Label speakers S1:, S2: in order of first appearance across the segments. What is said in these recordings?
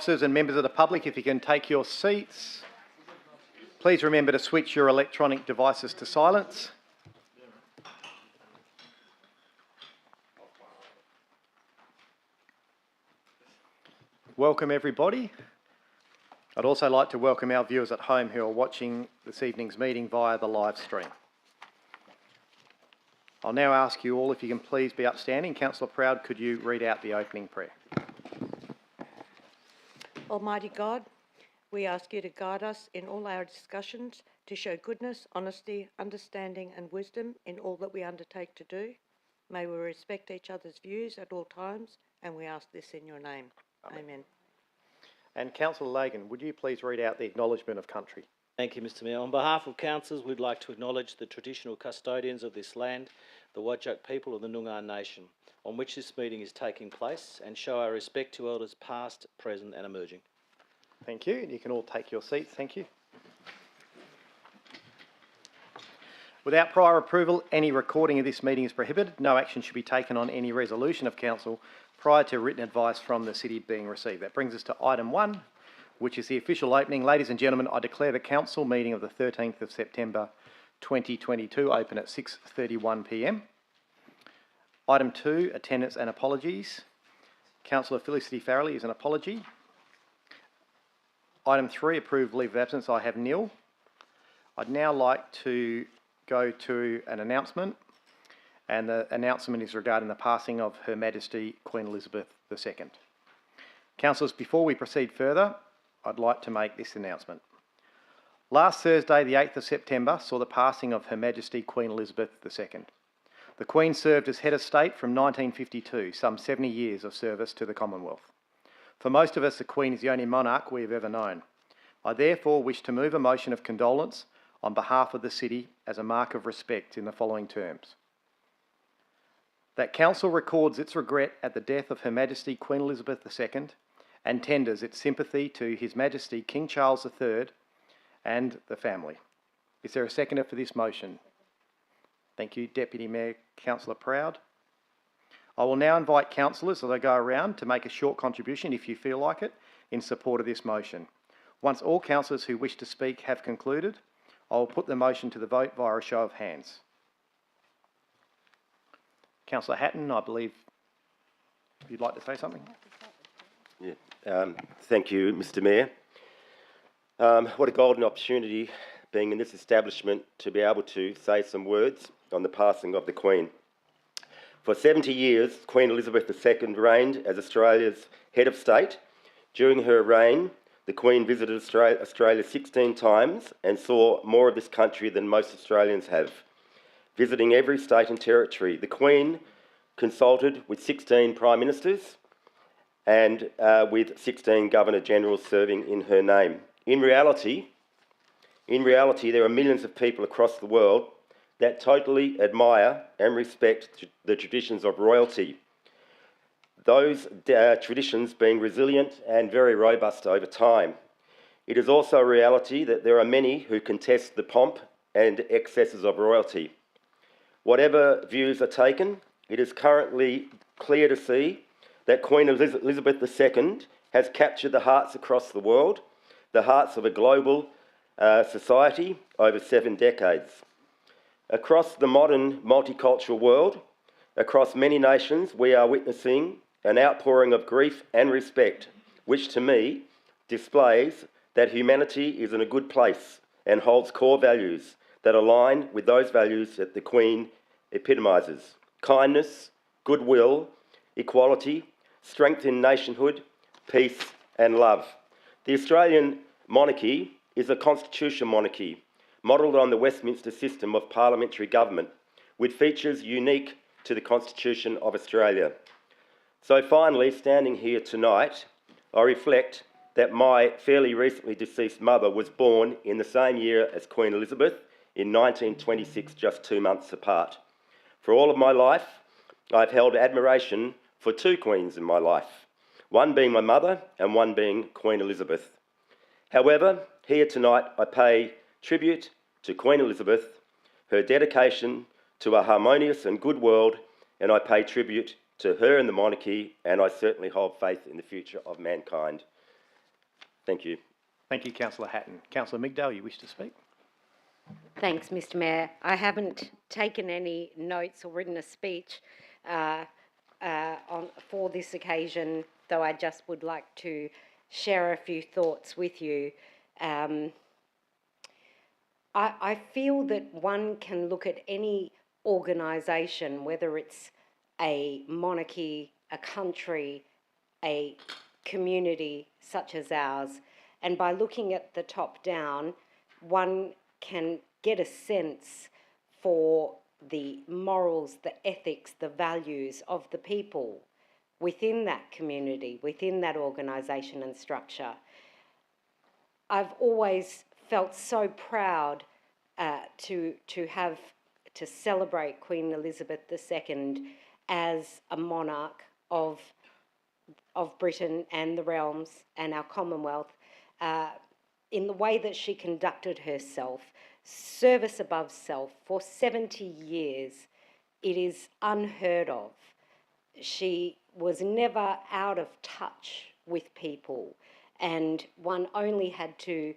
S1: officers and members of the public, if you can take your seats. Please remember to switch your electronic devices to silence. Welcome everybody. I'd also like to welcome our viewers at home who are watching this evening's meeting via the live stream. I'll now ask you all if you can please be upstanding. Councillor Proud, could you read out the opening prayer?
S2: Almighty God, we ask you to guide us in all our discussions, to show goodness, honesty, understanding and wisdom in all that we undertake to do. May we respect each other's views at all times, and we ask this in your name. Amen.
S1: And Councillor Lagan, would you please read out the Acknowledgement of Country?
S3: Thank you, Mr Mayor. On behalf of councillors, we'd like to acknowledge the traditional custodians of this land, the Whadjuk people of the Noongar Nation, on which this meeting is taking place, and show our respect to elders past, present and emerging.
S1: Thank you. And you can all take your seats. Thank you. Without prior approval, any recording of this meeting is prohibited. No action should be taken on any resolution of council prior to written advice from the city being received. That brings us to item 1, which is the official opening. Ladies and gentlemen, I declare the council meeting of the 13th of September 2022 open at 6:31 p.m. Item 2, attendance and apologies. Councillor Felicity Farrelly is an apology. Item 3, approved leave of absence. I have nil. I'd now like to go to an announcement, and the announcement is regarding the passing of Her Majesty Queen Elizabeth II. Councillors, before we proceed further, I'd like to make this announcement. Last Thursday, the 8th of September, saw the passing of Her Majesty Queen Elizabeth II. The Queen served as head of state from 1952, some 70 years of service to the Commonwealth. For most of us, the Queen is the only monarch we have ever known. I therefore wish to move a motion of condolence on behalf of the city as a mark of respect in the following terms. That Council records its regret at the death of Her Majesty Queen Elizabeth II and tenders its sympathy to His Majesty King Charles III and the family. Is there a seconder for this motion? Thank you, Deputy Mayor Councillor Proud. I will now invite councillors as I go around to make a short contribution, if you feel like it, in support of this motion. Once all councillors who wish to speak have concluded, I will put the motion to the vote via a show of hands. Councillor Hatton, I believe you'd like to say something?
S4: Yeah. Thank you, Mr Mayor. What a golden opportunity being in this establishment to be able to say some words on the passing of the Queen. For 70 years, Queen Elizabeth II reigned as Australia's head of state. During her reign, the Queen visited Australia 16 times and saw more of this country than most Australians have. Visiting every state and territory, the Queen consulted with 16 Prime Ministers and with 16 Governor-Generals serving in her name. In reality, there are millions of people across the world that totally admire and respect the traditions of royalty. Those traditions being resilient and very robust over time. It is also a reality that there are many who contest the pomp and excesses of royalty. Whatever views are taken, it is currently clear to see that Queen Elizabeth II has captured the hearts across the world, the hearts of a global society over 7 decades. Across the modern multicultural world, across many nations, we are witnessing an outpouring of grief and respect, which to me displays that humanity is in a good place and holds core values that align with those values that the Queen epitomises: kindness, goodwill, equality, strength in nationhood, peace and love. The Australian monarchy is a constitutional monarchy modelled on the Westminster system of parliamentary government, with features unique to the Constitution of Australia. So finally, standing here tonight, I reflect that my fairly recently deceased mother was born in the same year as Queen Elizabeth in 1926, just 2 months apart. For all of my life, I've held admiration for 2 queens in my life, one being my mother and one being Queen Elizabeth. However, here tonight I pay tribute to Queen Elizabeth, her dedication to a harmonious and good world, and I pay tribute to her and the monarchy, and I certainly hold faith in the future of mankind. Thank you.
S1: Thank you, Councillor Hatton. Councillor Migdale, you wish to speak?
S5: Thanks, Mr. Mayor. I haven't taken any notes or written a speech for this occasion, though I just would like to share a few thoughts with you. I feel that one can look at any organisation, whether it's a monarchy, a country, a community such as ours, and by looking at the top down, one can get a sense for the morals, the ethics, the values of the people within that community, within that organisation and structure. I've always felt so proud to celebrate Queen Elizabeth II as a monarch of Britain and the realms and our Commonwealth, in the way that she conducted herself, service above self, for 70 years. It is unheard of. She was never out of touch with people, and one only had to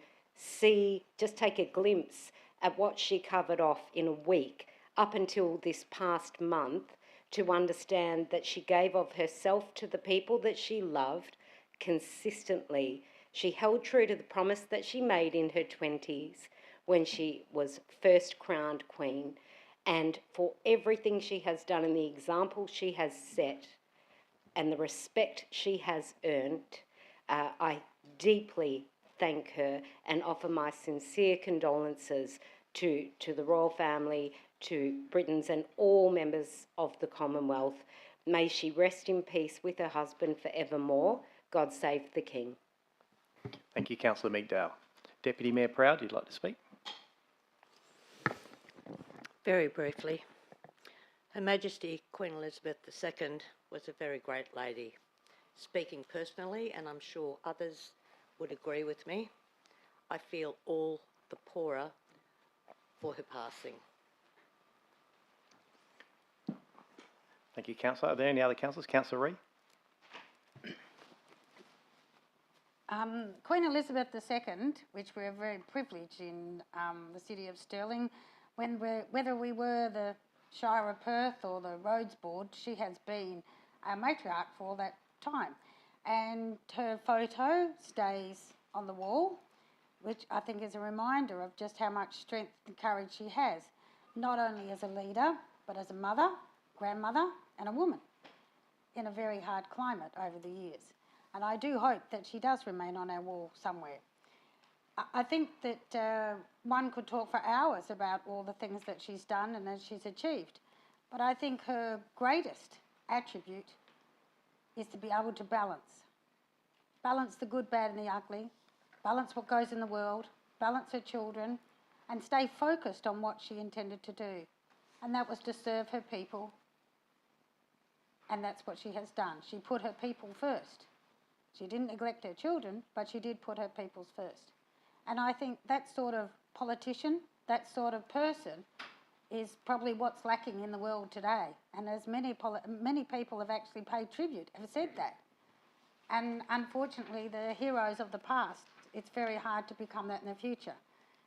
S5: just take a glimpse at what she covered off in a week up until this past month to understand that she gave of herself to the people that she loved consistently. She held true to the promise that she made in her 20s when she was first crowned Queen, and for everything she has done and the example she has set and the respect she has earned, I deeply thank her and offer my sincere condolences to the royal family, to Britons and all members of the Commonwealth. May she rest in peace with her husband forevermore. God save the King.
S1: Thank you, Councillor Migdale. Deputy Mayor Proud, you'd like to speak?
S2: Very briefly, Her Majesty Queen Elizabeth II was a very great lady. Speaking personally, and I'm sure others would agree with me, I feel all the poorer for her passing.
S1: Thank you, Councillor. Are there any other councillors? Councillor Ree?
S6: Queen Elizabeth II, which we're very privileged in the city of Stirling, whether we were the Shire of Perth or the Roads Board, she has been a matriarch for all that time. And her photo stays on the wall, which I think is a reminder of just how much strength and courage she has, not only as a leader, but as a mother, grandmother, and a woman in a very hard climate over the years. And I do hope that she does remain on our wall somewhere. I think that one could talk for hours about all the things that she's done and that she's achieved. But I think her greatest attribute is to be able to balance the good, bad and the ugly, balance what goes in the world, balance her children, and stay focused on what she intended to do. And that was to serve her people. And that's what she has done. She put her people first. She didn't neglect her children, but she did put her peoples first. And I think that sort of politician, that sort of person, is probably what's lacking in the world today. And as many people have actually paid tribute, have said that. And unfortunately, the heroes of the past, it's very hard to become that in the future.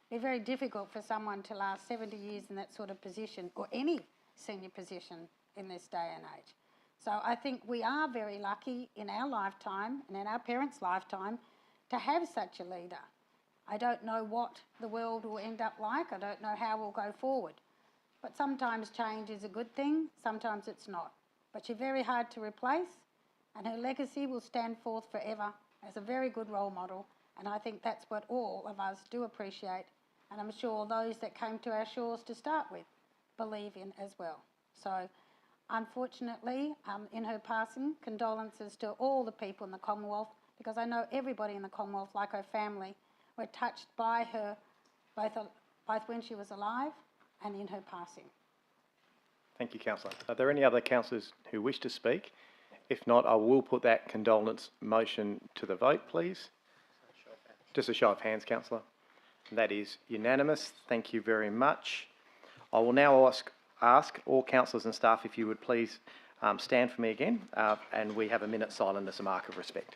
S6: It's very difficult for someone to last 70 years in that sort of position, or any senior position in this day and age. So I think we are very lucky in our lifetime and in our parents' lifetime to have such a leader. I don't know what the world will end up like. I don't know how we'll go forward. But sometimes change is a good thing, sometimes it's not. But she's very hard to replace, and her legacy will stand forth forever as a very good role model. And I think that's what all of us do appreciate. And I'm sure those that came to our shores to start with believe in as well. So unfortunately, in her passing, condolences to all the people in the Commonwealth, because I know everybody in the Commonwealth, like her family, were touched by her both when she was alive and in her passing.
S1: Thank you, Councillor. Are there any other councillors who wish to speak? If not, I will put that condolence motion to the vote, please. Just a show of hands, Councillor. That is unanimous. Thank you very much. I will now ask all councillors and staff if you would please stand for me again, and we have a minute's silence as a mark of respect.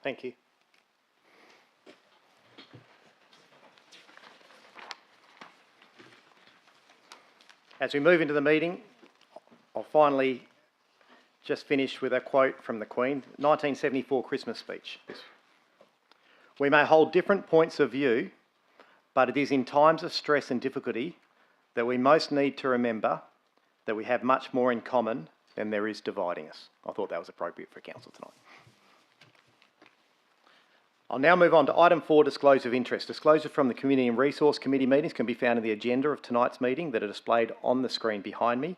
S1: Thank you. As we move into the meeting, I'll finally just finish with a quote from the Queen, 1974 Christmas speech. We may hold different points of view, but it is in times of stress and difficulty that we most need to remember that we have much more in common than there is dividing us. I thought that was appropriate for Council tonight. I'll now move on to item 4, disclosure of interest. Disclosure from the Community and Resource Committee meetings can be found in the agenda of tonight's meeting that are displayed on the screen behind me.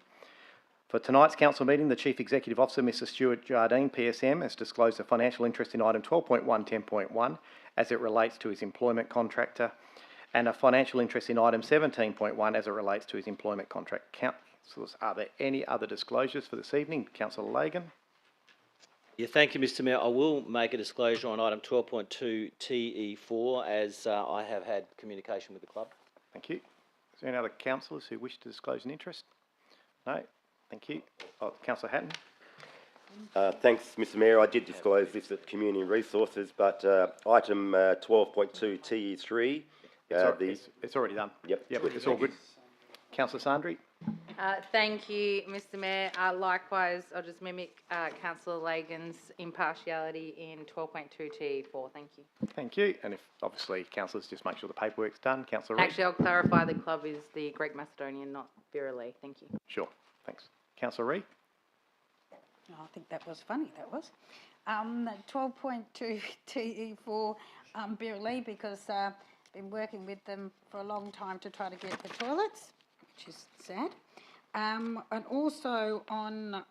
S1: For tonight's council meeting, the Chief Executive Officer, Mr Stuart Jardine, PSM, has disclosed a financial interest in item 12.1, 10.1 as it relates to his employment contractor, and a financial interest in item 17.1 as it relates to his employment contract. Councillors, are there any other disclosures for this evening? Councillor Lagan.
S3: Yeah, thank you, Mr Mayor. I will make a disclosure on item 12.2 TE4 as I have had communication with the club.
S1: Thank you. Is there any other councillors who wish to disclose an interest? No? Thank you. Councillor Hatton.
S4: Thanks, Mr Mayor. I did disclose this at Community and Resources, but item 12.2 TE3...
S1: it's already done.
S4: Yep.
S1: It's all good. Councillor Sandri.
S7: Thank you, Mr Mayor. Likewise, I'll just mimic Councillor Lagan's impartiality in 12.2 TE4. Thank you.
S1: Thank you. And if obviously councillors just make sure the paperwork's done. Councillor Reid.
S7: Actually, I'll clarify the club is the Greek Macedonian, not Virali. Thank you.
S1: Sure. Thanks. Councillor Reid.
S6: Oh, I think that was funny, that was. 12.2 TE4 Birley, because I've been working with them for a long time to try to get the toilets, which is sad. And also on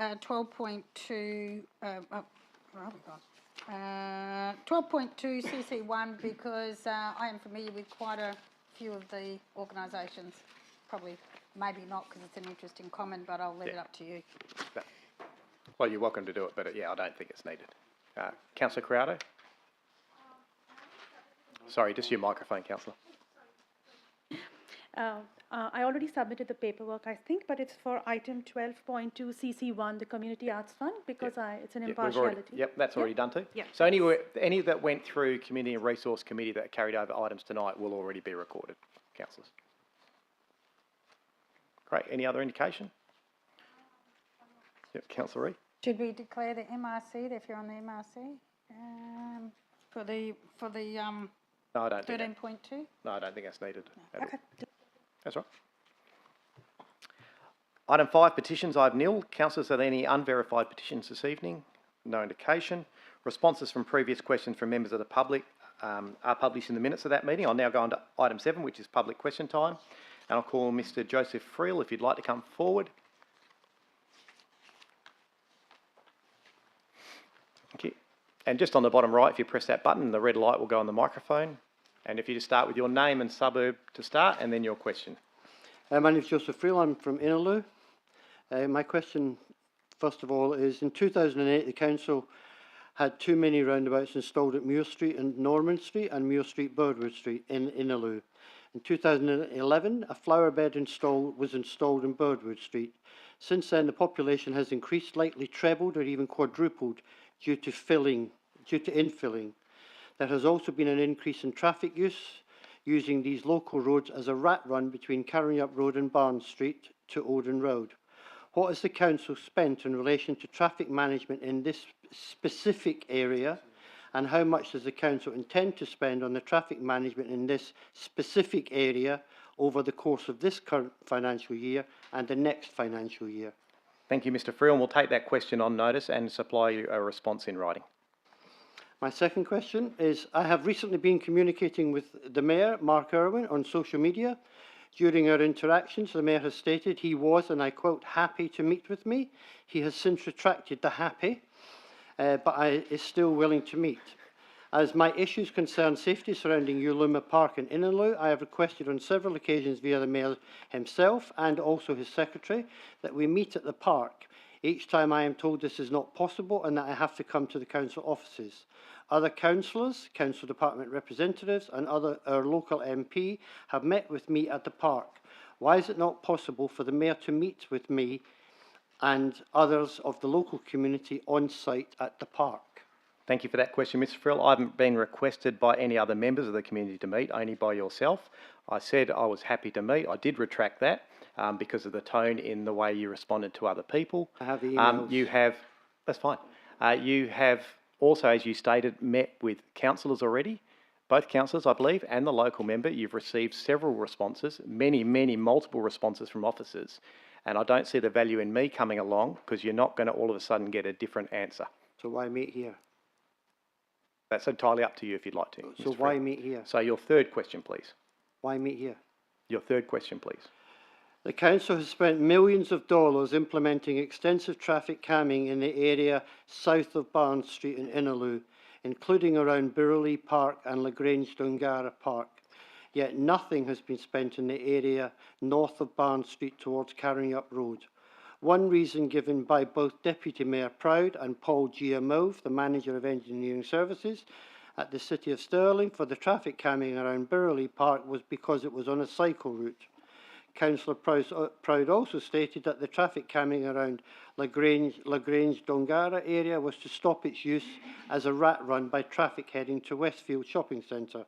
S6: 12.2, where are we gone? 12.2 CC1, because I am familiar with quite a few of the organisations. Probably, maybe not because it's an interesting comment, but I'll leave it up to you.
S1: Well, you're welcome to do it, but yeah, I don't think it's needed. Councillor Criado. Sorry, just your microphone, Councillor.
S8: I already submitted the paperwork, I think, but it's for item 12.2 CC1, the Community Arts Fund, because it's an impartiality.
S1: That's already done too.
S8: Yep.
S1: So any that went through Community and Resource Committee that carried over items tonight will already be recorded, councillors. Great. Any other indication? Yep, Councillor Reid.
S6: Should we declare the MRC, if you're on the MRC, for the
S1: No, I don't think
S6: 13.2?
S1: No, I don't think that's needed.
S6: Okay.
S1: That's right. Item 5, petitions. I have nil. Councillors, are there any unverified petitions this evening? No indication. Responses from previous questions from members of the public are published in the minutes of that meeting. I'll now go on to item 7, which is public question time. And I'll call Mr Joseph Friel, if you'd like to come forward. Thank you. And just on the bottom right, if you press that button, the red light will go on the microphone. And if you just start with your name and suburb to start, and then your question.
S9: My name is Joseph Friel. I'm from Inaloo. My question, first of all, is in 2008, the council had too many roundabouts installed at Muir Street and Norman Street and Muir Street, Birdwood Street in Inaloo. In 2011, a flower bed was installed in Birdwood Street. Since then, the population has increased, slightly trebled or even quadrupled due to infilling. There has also been an increase in traffic use, using these local roads as a rat run between Carryup Road and Barnes Street to Oden Road. What has the council spent in relation to traffic management in this specific area, and how much does the council intend to spend on the traffic management in this specific area over the course of this current financial year and the next financial year?
S1: Thank you, Mr Friel, and we'll take that question on notice and supply you a response in writing.
S9: My second question is, I have recently been communicating with the Mayor, Mark Irwin, on social media. During our interactions, the Mayor has stated he was, and I quote, happy to meet with me. He has since retracted the happy, but is still willing to meet. As my issues concern safety surrounding Uluma Park in Inaloo, I have requested on several occasions via the Mayor himself and also his secretary that we meet at the park. Each time I am told this is not possible and that I have to come to the council offices. Other councillors, council department representatives and our local MP have met with me at the park. Why is it not possible for the Mayor to meet with me and others of the local community on site at the park?
S1: Thank you for that question, Mr. Frill. I haven't been requested by any other members of the community to meet, only by yourself. I said I was happy to meet. I did retract that because of the tone in the way you responded to other people.
S9: I have emails.
S1: That's fine. You have also, as you stated, met with councillors already, both councillors, I believe, and the local member. You've received several responses, multiple responses from officers. And I don't see the value in me coming along because you're not going to all of a sudden get a different answer.
S9: So why meet here?
S1: That's entirely up to you if you'd like to.
S9: So
S1: Mr.
S9: why
S1: Frill.
S9: meet here?
S1: So your third question, please.
S9: Why meet here?
S1: Your third question, please.
S9: The council has spent millions of dollars implementing extensive traffic calming in the area south of Barnes Street in Innaloo, including around Burley Park and Lagrange Dungara Park. Yet nothing has been spent in the area north of Barnes Street towards Carrying Up Road. One reason given by both Deputy Mayor Proud and Paul Giamove, the Manager of Engineering Services at the City of Stirling, for the traffic calming around Burley Park was because it was on a cycle route. Councillor Proud also stated that the traffic calming around Lagrange Dungara area was to stop its use as a rat run by traffic heading to Westfield Shopping Centre,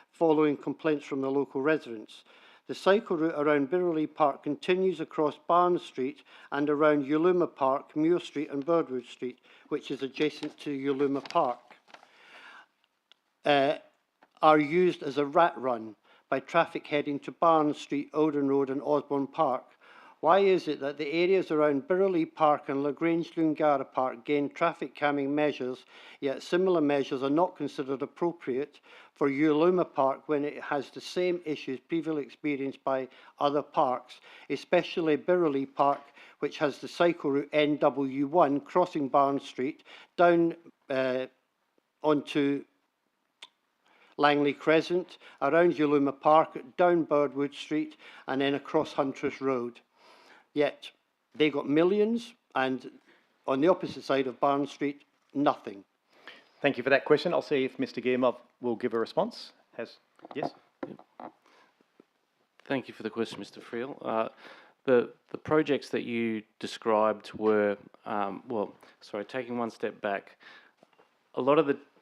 S9: following complaints from the local residents. The cycle route around Burley Park continues across Barnes Street and around Uluma Park, Muir Street and Birdwood Street, which is adjacent to Uluma Park, are used as a rat run by traffic heading to Barnes Street, Oden Road and Osborne Park. Why is it that the areas around Burley Park and Lagrange Dungara Park gain traffic calming measures, yet similar measures are not considered appropriate for Uluma Park when it has the same issues previously experienced by other parks, especially Burley Park, which has the cycle route NW1 crossing Barnes Street down onto Langley Crescent, around Uluma Park, down Birdwood Street and then across Huntress Road. Yet they got millions, and on the opposite side of Barnes Street, nothing.
S1: Thank you for that question. I'll see if Mr. Guillemot will give a response. Yes?
S10: Thank you for the question, Mr. Friel. The projects that you described were, taking one step back,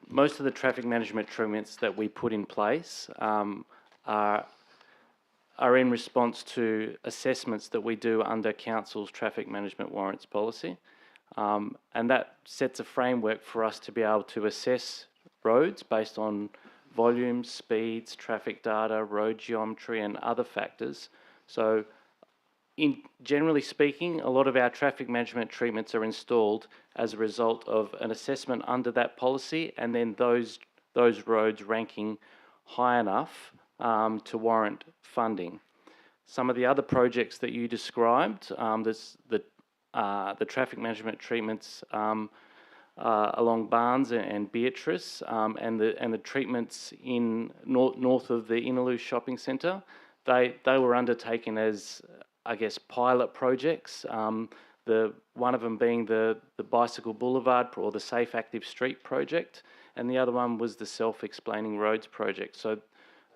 S10: most of the traffic management treatments that we put in place are in response to assessments that we do under Council's traffic management warrants policy. And that sets a framework for us to be able to assess roads based on volumes, speeds, traffic data, road geometry and other factors. So generally speaking, a lot of our traffic management treatments are installed as a result of an assessment under that policy and then those roads ranking high enough to warrant funding. Some of the other projects that you described, the traffic management treatments along Barnes and Beatrice, and the treatments in north of the Innaloo Shopping Centre, they were undertaken as, I guess, pilot projects. One of them being the Bicycle Boulevard or the Safe Active Street project, and the other one was the Self-Explaining Roads project. So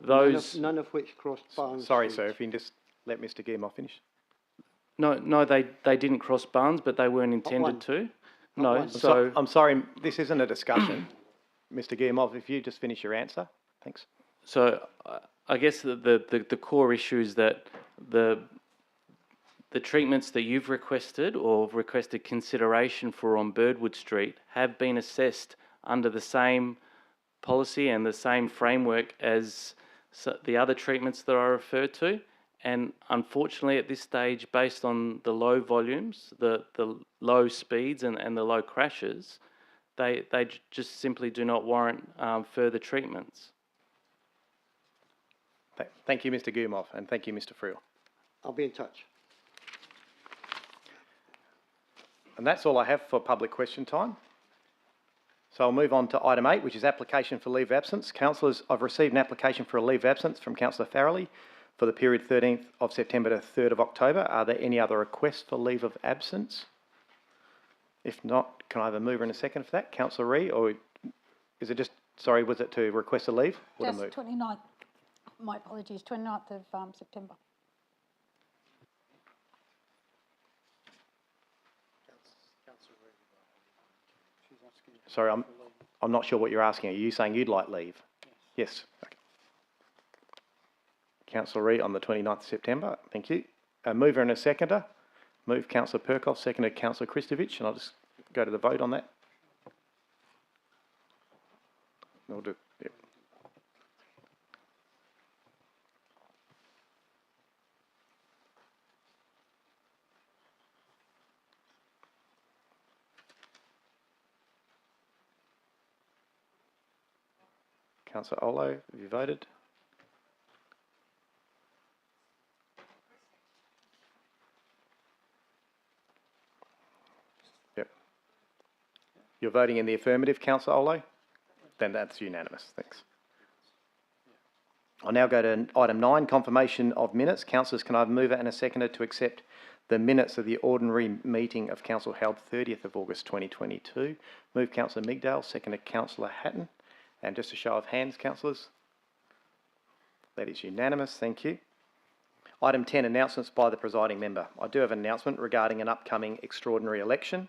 S10: those
S9: none of which crossed Barnes.
S1: Sorry,
S9: Street.
S1: sir, if you can just let Mr. Guillemot finish.
S10: No, they didn't cross Barnes, but they weren't intended to. No, so
S1: I'm sorry, this isn't a discussion. Mr. Guillemot, if you just finish your answer, thanks.
S10: So I guess the core issue is that the treatments that you've requested or requested consideration for on Birdwood Street have been assessed under the same policy and the same framework as the other treatments that I referred to. And unfortunately at this stage, based on the low volumes, the low speeds and the low crashes, they just simply do not warrant further treatments.
S1: Thank you, Mr. Guillemot, and thank you, Mr. Friel.
S9: I'll be in touch.
S1: And that's all I have for public question time. So I'll move on to item 8, which is application for leave of absence. Councillors, I've received an application for a leave of absence from Councillor Farrelly for the period 13th of September to 3rd of October. Are there any other requests for leave of absence? If not, can I have a mover and a second for that? Councillor Ree, or is it just, sorry, was it to request a leave or to
S6: Just
S1: move?
S6: 29th, my apologies, 29th of September.
S1: Sorry, I'm not sure what you're asking. Are you saying you'd like leave? Yes. Okay. Councillor Reid on the 29th of September. Thank you. A mover and a seconder. Move Councillor Perkoff, seconded Councillor Kristovich, and I'll just go to the vote on that. We'll do, yep. Councillor Olo, have you voted? Yep. You're voting in the affirmative, Councillor Olo? Then that's unanimous. Thanks. I'll now go to item 9, confirmation of minutes. Councillors, can I have a mover and a seconder to accept the minutes of the ordinary meeting of Council held 30th of August 2022? Move Councillor Migdale, seconded Councillor Hatton. And just a show of hands, councillors. That is unanimous. Thank you. Item 10, announcements by the presiding member. I do have an announcement regarding an upcoming extraordinary election.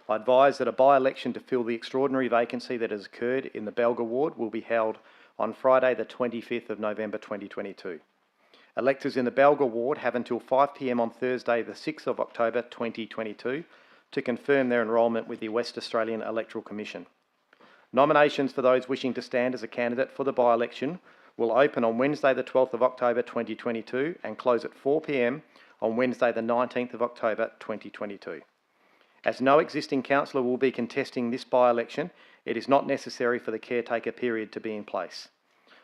S1: I advise that a by-election to fill the extraordinary vacancy that has occurred in the Belga ward will be held on Friday the 25th of November 2022. Electors in the Belga ward have until 5 p.m. on Thursday the 6th of October 2022 to confirm their enrolment with the West Australian Electoral Commission. Nominations for those wishing to stand as a candidate for the by-election will open on Wednesday the 12th of October 2022 and close at 4 p.m. on Wednesday the 19th of October 2022. As no existing councillor will be contesting this by-election, it is not necessary for the caretaker period to be in place.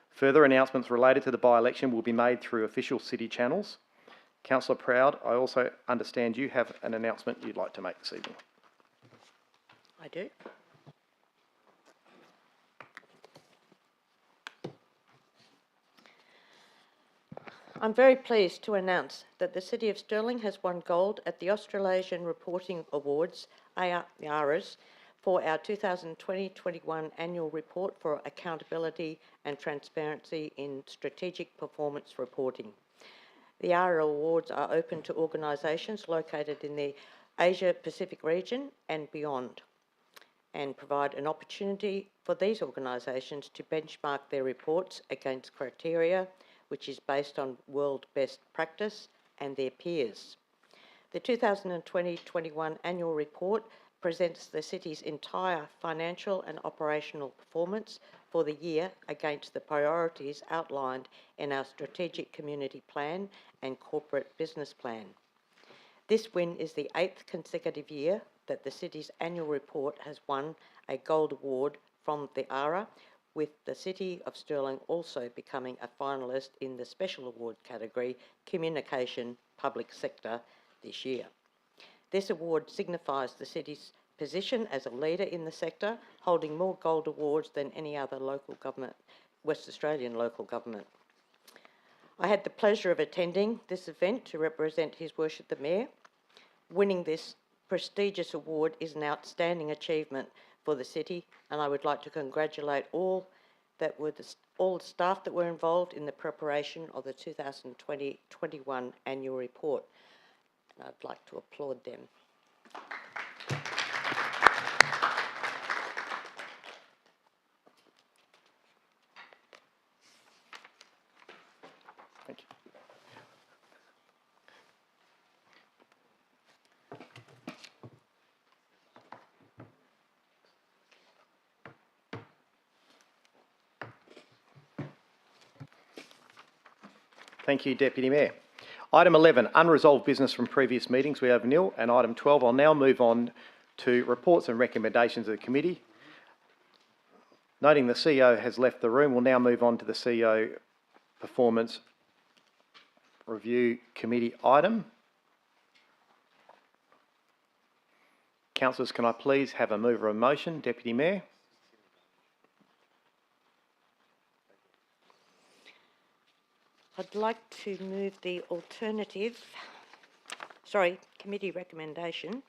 S1: Further announcements related to the by-election will be made through official city channels. Councillor Proud, I also understand you have an announcement you'd like to make this evening.
S2: I do. I'm very pleased to announce that the City of Stirling has won gold at the Australasian Reporting Awards, ARAs, for our 2020-21 annual report for accountability and transparency in strategic performance reporting. The ARA Awards are open to organisations located in the Asia-Pacific region and beyond, and provide an opportunity for these organisations to benchmark their reports against criteria which is based on world best practice and their peers. The 2020-21 annual report presents the city's entire financial and operational performance for the year against the priorities outlined in our strategic community plan and corporate business plan. This win is the 8th consecutive year that the city's annual report has won a gold award from the ARA, with the City of Stirling also becoming a finalist in the special award category, Communication Public Sector, this year. This award signifies the city's position as a leader in the sector, holding more gold awards than any other local government, West Australian local government. I had the pleasure of attending this event to represent His Worship the Mayor. Winning this prestigious award is an outstanding achievement for the city, and I would like to congratulate all the staff that were involved in the preparation of the 2020-21 annual report. And I'd like to applaud them.
S1: Thank you. Thank you, Deputy Mayor. Item 11, unresolved business from previous meetings. We have nil. And item 12, I'll now move on to reports and recommendations of the committee. Noting the CEO has left the room, we'll now move on to the CEO Performance Review Committee item. Councillors, can I please have a mover of motion? Deputy Mayor.
S2: I'd like to move the committee recommendation.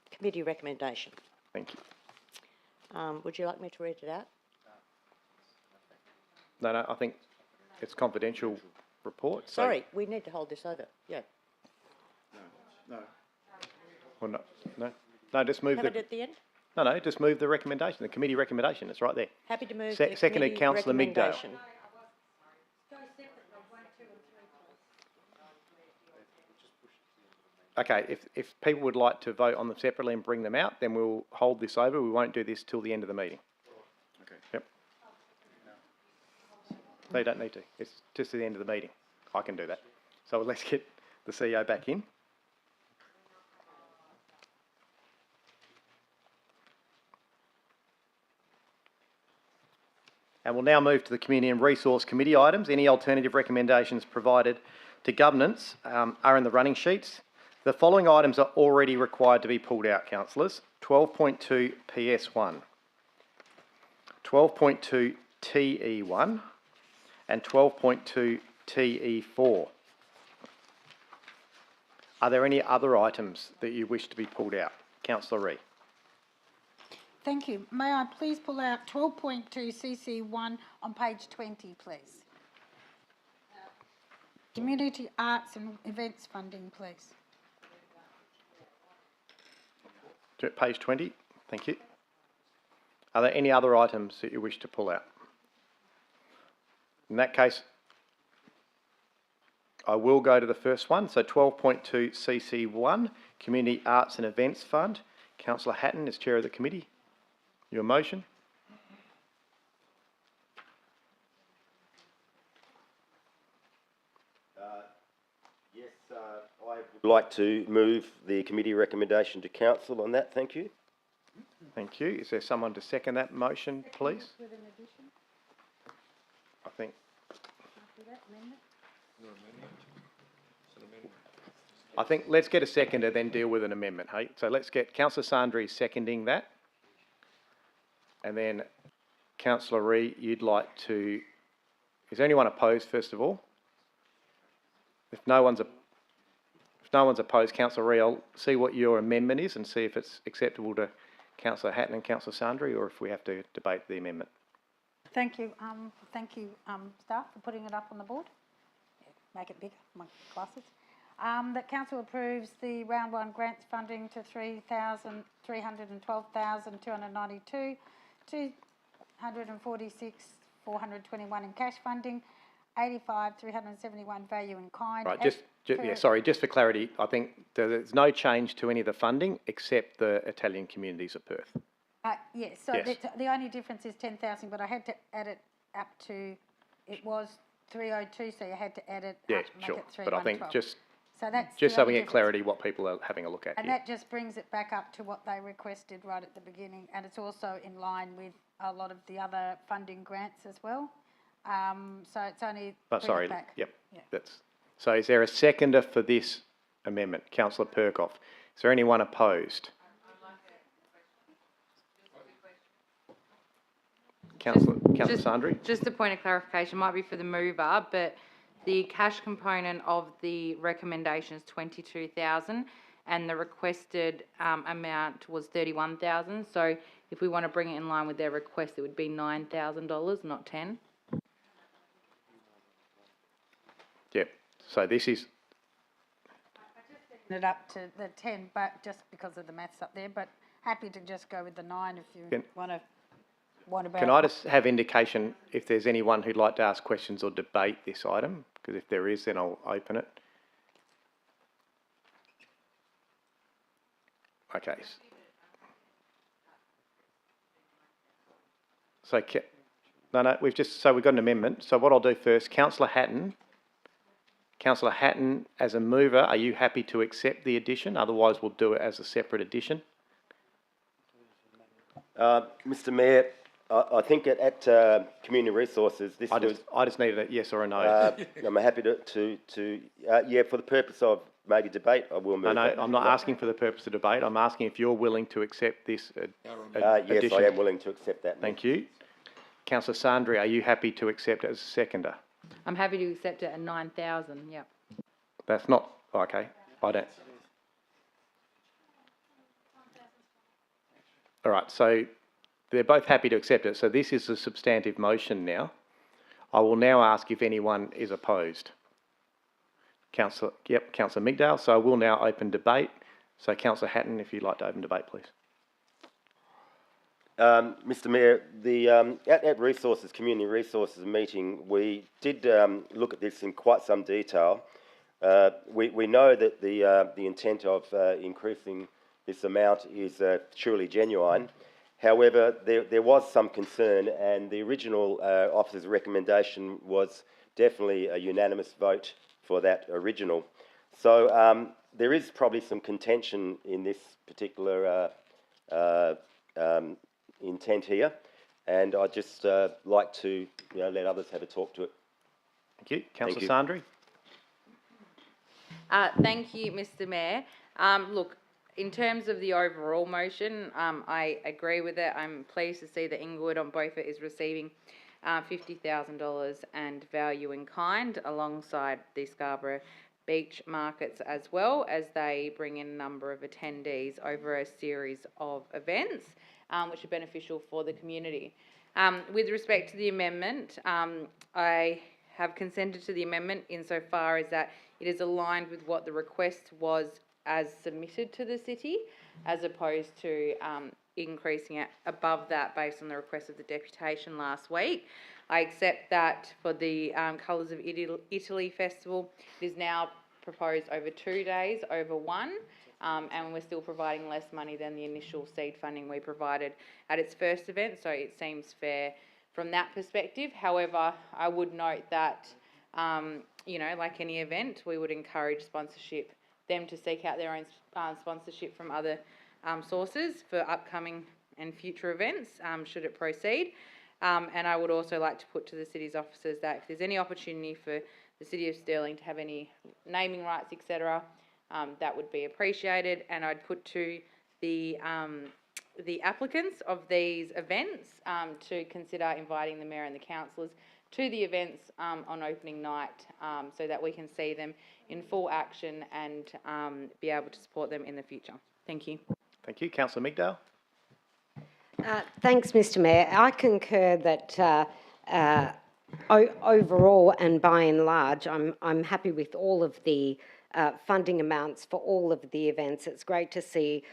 S2: Committee recommendation.
S1: Thank you.
S2: Would you like me to read it out?
S1: No, I think it's confidential report. So
S2: Sorry, we need to hold this over. Yeah.
S1: Well, no, just move
S2: Have it at the end?
S1: No, just move the recommendation, the committee recommendation, it's right there.
S2: Happy to move the
S1: Seconded
S2: committee
S1: Councillor Migdale.
S2: recommendation.
S1: Okay, if people would like to vote on them separately and bring them out, then we'll hold this over. We won't do this till the end of the meeting.
S11: Okay.
S1: Yep. No, you don't need to. It's just at the end of the meeting. I can do that. So let's get the CEO back in. And we'll now move to the Community and Resource Committee items. Any alternative recommendations provided to governance are in the running sheets. The following items are already required to be pulled out, councillors. 12.2 PS1, 12.2 TE1 and 12.2 TE4. Are there any other items that you wish to be pulled out? Councillor Ree.
S6: Thank you. May I please pull out 12.2 CC1 on page 20, please? Community arts and events funding, please.
S1: Page 20, thank you. Are there any other items that you wish to pull out? In that case, I will go to the first one. So 12.2 CC1, Community Arts and Events Fund. Councillor Hatton is chair of the committee. Your motion?
S4: Yes, I would like to move the committee recommendation to council on that. Thank you.
S1: Thank you. Is there someone to second that motion, please?
S6: With an addition
S1: I think.
S6: after that amendment?
S1: I think let's get a seconder, then deal with an amendment, hey? So let's get Councillor Sandri seconding that. And then Councillor Ree, you'd like to... Is there anyone opposed, first of all? If no one's opposed, Councillor Ree, I'll see what your amendment is and see if it's acceptable to Councillor Hatton and Councillor Sandri, or if we have to debate the amendment.
S6: Thank you, staff, for putting it up on the board. Yeah, make it bigger, my glasses. That council approves the round one grants funding to 312,292, 246,421 in cash funding, 85,371 value in kind.
S1: Right, just for clarity, I think there's no change to any of the funding except the Italian communities of Perth.
S6: Yes, so
S1: Yes.
S6: the only difference is 10,000, but I had to add it up to, it was 302, so you had to add it
S1: Yeah,
S6: up, make
S1: sure.
S6: it 312.
S1: But I think
S6: so that's
S1: just
S6: the
S1: so we
S6: only
S1: get
S6: difference.
S1: clarity what people are having a look at
S6: And
S1: here.
S6: that just brings it back up to what they requested right at the beginning, and it's also in line with a lot of the other funding grants as well. So it's only
S1: Oh,
S6: bring it
S1: sorry,
S6: back.
S1: yep.
S6: Yeah.
S1: So is there a seconder for this amendment? Councillor Perkoff. Is there anyone opposed? Councillor Sandri?
S7: Just a point of clarification, might be for the mover, but the cash component of the recommendation is 22,000 and the requested amount was 31,000. So if we want to bring it in line with their request, it would be $9,000, not 10.
S1: Yep. So this is,
S6: It up to the 10, but just because of the maths up there, but happy to just go with the 9 if you want to. What about?
S1: can I just have indication if there's anyone who'd like to ask questions or debate this item? Because if there is, then I'll open it. Okay. So, we've got an amendment. So what I'll do first, Councillor Hatton, as a mover, are you happy to accept the addition? Otherwise, we'll do it as a separate addition.
S4: Mr. Mayor, I think at Community Resources,
S1: I just needed a yes or a no.
S4: I'm happy yeah, for the purpose of maybe debate, I will move.
S1: No, I'm not asking for the purpose of debate. I'm asking if you're willing to accept this
S4: Yes,
S1: addition.
S4: I am willing to accept that.
S1: Thank you. Councillor Sandri, are you happy to accept it as a seconder?
S7: I'm happy to accept it at 9,000, yep.
S1: That's not, okay, I don't. All right, so they're both happy to accept it. So this is a substantive motion now. I will now ask if anyone is opposed. Councillor Migdale. So I will now open debate. So Councillor Hatton, if you'd like to open debate, please.
S4: Mr Mayor, the at Resources, Community Resources meeting, we did look at this in quite some detail. We know that the intent of increasing this amount is truly genuine. However, there was some concern, and the original officer's recommendation was definitely a unanimous vote for that original. So there is probably some contention in this particular intent here, and I'd just like to let others have a talk to it.
S1: Thank you. Councillor
S4: you.
S1: Sandri.
S7: Thank you, Mr Mayor. Look, in terms of the overall motion, I agree with it. I'm pleased to see that Inglewood on Beaufort is receiving $50,000 and value in kind alongside the Scarborough Beach markets, as well as they bring in a number of attendees over a series of events which are beneficial for the community. With respect to the amendment, I have consented to the amendment insofar as that it is aligned with what the request was as submitted to the city, as opposed to increasing it above that based on the request of the deputation last week. I accept that for the Colours of Italy Festival, it is now proposed over 2 days, over one, and we're still providing less money than the initial seed funding we provided at its first event, so it seems fair from that perspective. However, I would note that, like any event, we would encourage them to seek out their own sponsorship from other sources for upcoming and future events, should it proceed. And I would also like to put to the city's officers that if there's any opportunity for the City of Stirling to have any naming rights, etc., that would be appreciated. And I'd put to the applicants of these events to consider inviting the Mayor and the councillors to the events on opening night, so that we can see them in full action and be able to support them in the future. Thank you.
S1: Thank you. Councillor Migdale.
S5: Thanks, Mr Mayor. I concur that overall and by and large, I'm happy with all of the funding amounts for all of the events. It's great to see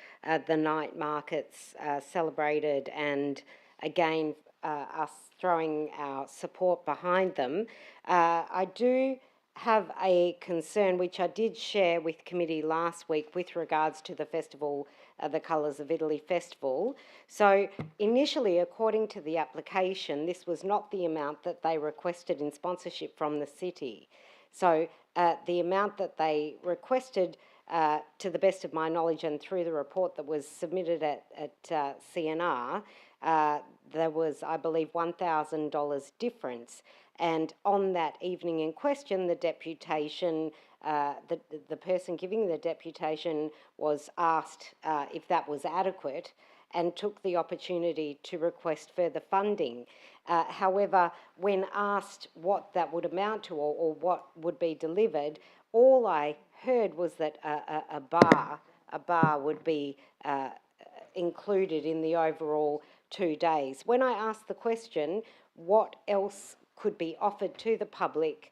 S5: the night markets celebrated, and again, us throwing our support behind them. I do have a concern, which I did share with committee last week, with regards to the festival, the Colours of Italy Festival. So initially, according to the application, this was not the amount that they requested in sponsorship from the city. So the amount that they requested, to the best of my knowledge and through the report that was submitted at CNR, there was, I believe, $1,000 difference. And on that evening in question, the deputation, the person giving the deputation was asked if that was adequate, and took the opportunity to request further funding. However, when asked what that would amount to, or what would be delivered, all I heard was that a bar would be included in the overall 2 days. When I asked the question, what else could be offered to the public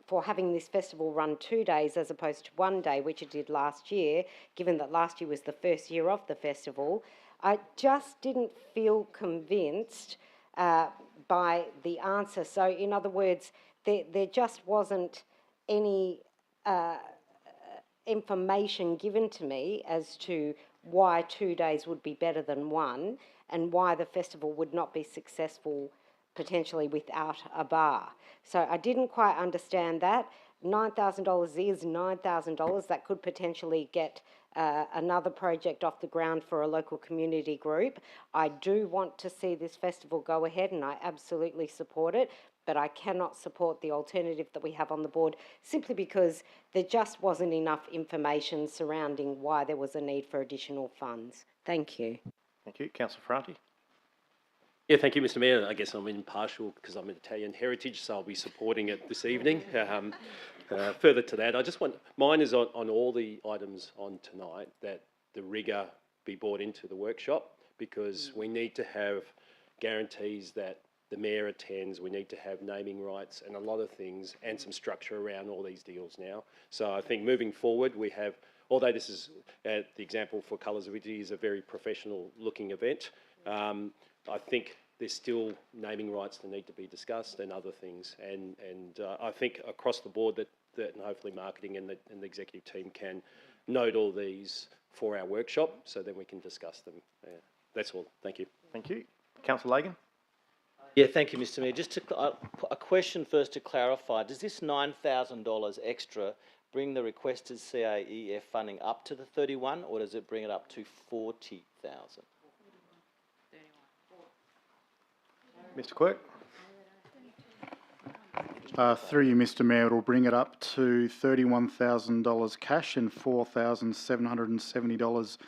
S5: for having this festival run 2 days as opposed to 1 day, which it did last year, given that last year was the first year of the festival, I just didn't feel convinced by the answer. So in other words, there just wasn't any information given to me as to why 2 days would be better than one, and why the festival would not be successful potentially without a bar. So I didn't quite understand that. $9,000 is $9,000. That could potentially get another project off the ground for a local community group. I do want to see this festival go ahead, and I absolutely support it, but I cannot support the alternative that we have on the board, simply because there just wasn't enough information surrounding why there was a need for additional funds. Thank you.
S1: Thank you. Councillor Ferranti.
S11: Yeah, thank you, Mr Mayor. I guess I'm impartial because I'm Italian heritage, so I'll be supporting it this evening. Further to that, I just want, mine is on all the items on tonight, that the rigour be brought into the workshop, because we need to have guarantees that the Mayor attends, we need to have naming rights and a lot of things, and some structure around all these deals now. So I think moving forward, we have although this is the example for Colours of Italy is a very professional looking event, I think there's still naming rights that need to be discussed and other things. And I think across the board that hopefully marketing and the executive team can note all these for our workshop, so then we can discuss them. That's all. Thank you.
S1: Thank you. Councillor Lagan?
S3: Yeah, thank you, Mr Mayor. Just a question first to clarify. Does this $9,000 extra bring the requested CAEF funding up to the 31, or does it bring it up to 40,000?
S1: Mr Quirk?
S12: Through you, Mr Mayor, it'll bring it up to $31,000 cash and $4,770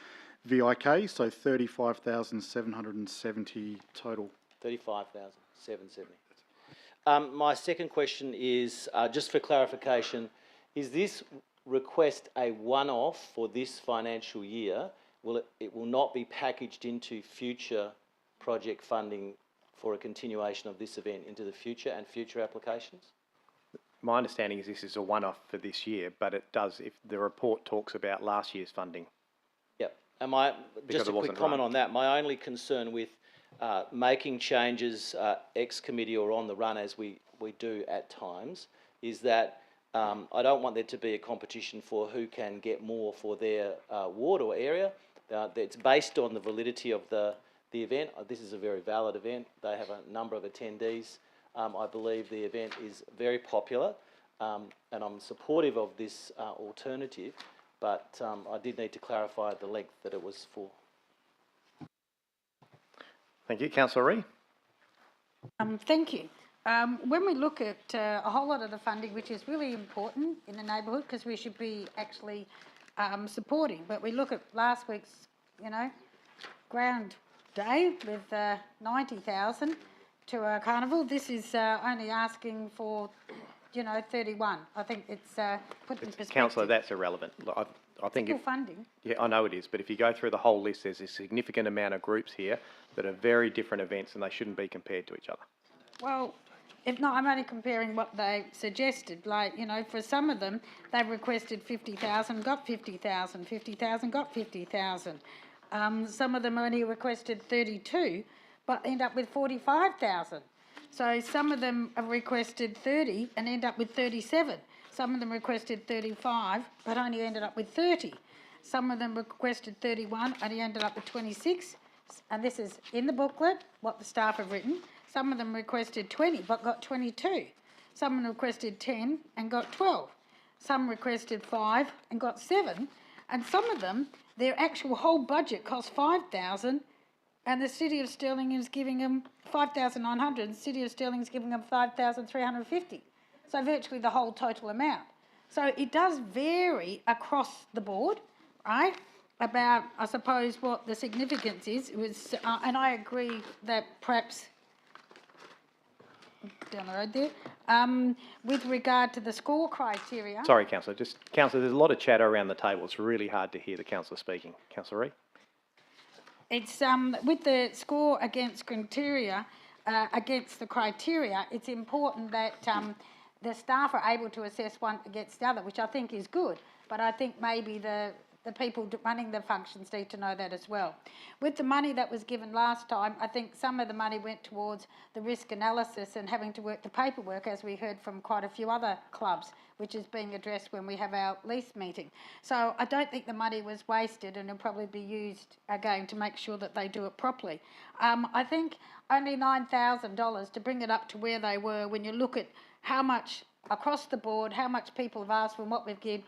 S12: VIK, so $35,770 total.
S3: 35,770. My second question is, just for clarification, is this request a one-off for this financial year? It will not be packaged into future project funding for a continuation of this event into the future and future applications?
S1: My understanding is this is a one-off for this year, but it does, if the report talks about last year's funding.
S3: Yep. Just a quick comment on that, my only concern with making changes ex-committee or on the run, as we do at times, is that I don't want there to be a competition for who can get more for their ward or area. It's based on the validity of the event. This is a very valid event. They have a number of attendees. I believe the event is very popular, and I'm supportive of this alternative, but I did need to clarify the length that it was for.
S1: Thank you. Councillor Ree?
S6: Thank you. When we look at a whole lot of the funding, which is really important in the neighbourhood, because we should be actually supporting, but we look at last week's, ground day with 90,000 to a carnival. This is only asking for, 31. I think it's put in perspective.
S1: Councillor, that's irrelevant. I think
S6: still funding.
S1: Yeah, I know it is, but if you go through the whole list, there's a significant amount of groups here that are very different events and they shouldn't be compared to each other.
S6: Well, if not, I'm only comparing what they suggested. Like, for some of them, they've requested 50,000, got 50,000, 50,000, got 50,000. Some of them only requested 32, but end up with 45,000. So some of them have requested 30 and end up with 37. Some of them requested 35, but only ended up with 30. Some of them requested 31, only ended up with 26. And this is in the booklet, what the staff have written. Some of them requested 20, but got 22. Some requested 10 and got 12. Some requested 5 and got 7. And some of them, their actual whole budget cost 5,000, and the City of Stirling is giving them 5,900. The City of Stirling is giving them 5,350. So virtually the whole total amount. So it does vary across the board, right? About, I suppose, what the significance is. It was, and I agree that perhaps down the road there, with regard to the score criteria.
S1: Sorry, Councillor. Councillor, there's a lot of chatter around the table. It's really hard to hear the Councillor speaking. Councillor Ree?
S6: It's with the score against criteria, it's important that the staff are able to assess one against the other, which I think is good. But I think maybe the people running the functions need to know that as well. With the money that was given last time, I think some of the money went towards the risk analysis and having to work the paperwork, as we heard from quite a few other clubs, which is being addressed when we have our lease meeting. So I don't think the money was wasted, and it'll probably be used again to make sure that they do it properly. I think only $9,000 to bring it up to where they were, when you look at how much across the board, how much people have asked for and what we've given,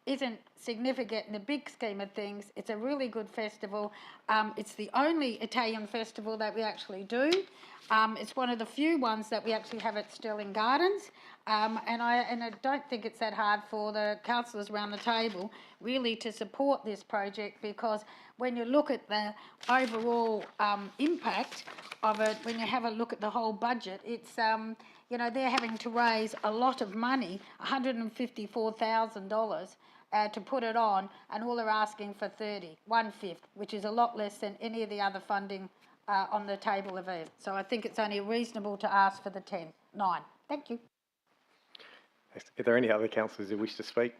S6: isn't significant in the big scheme of things. It's a really good festival. It's the only Italian festival that we actually do. It's one of the few ones that we actually have at Stirling Gardens. And I don't think it's that hard for the councillors around the table really to support this project, because when you look at the overall impact of it, when you have a look at the whole budget, it's they're having to raise a lot of money, $154,000. To put it on, and all they're asking for 30, 1/5, which is a lot less than any of the other funding on the table of it. So I think it's only reasonable to ask for the 9. Thank you.
S1: Are there any other councillors who wish to speak?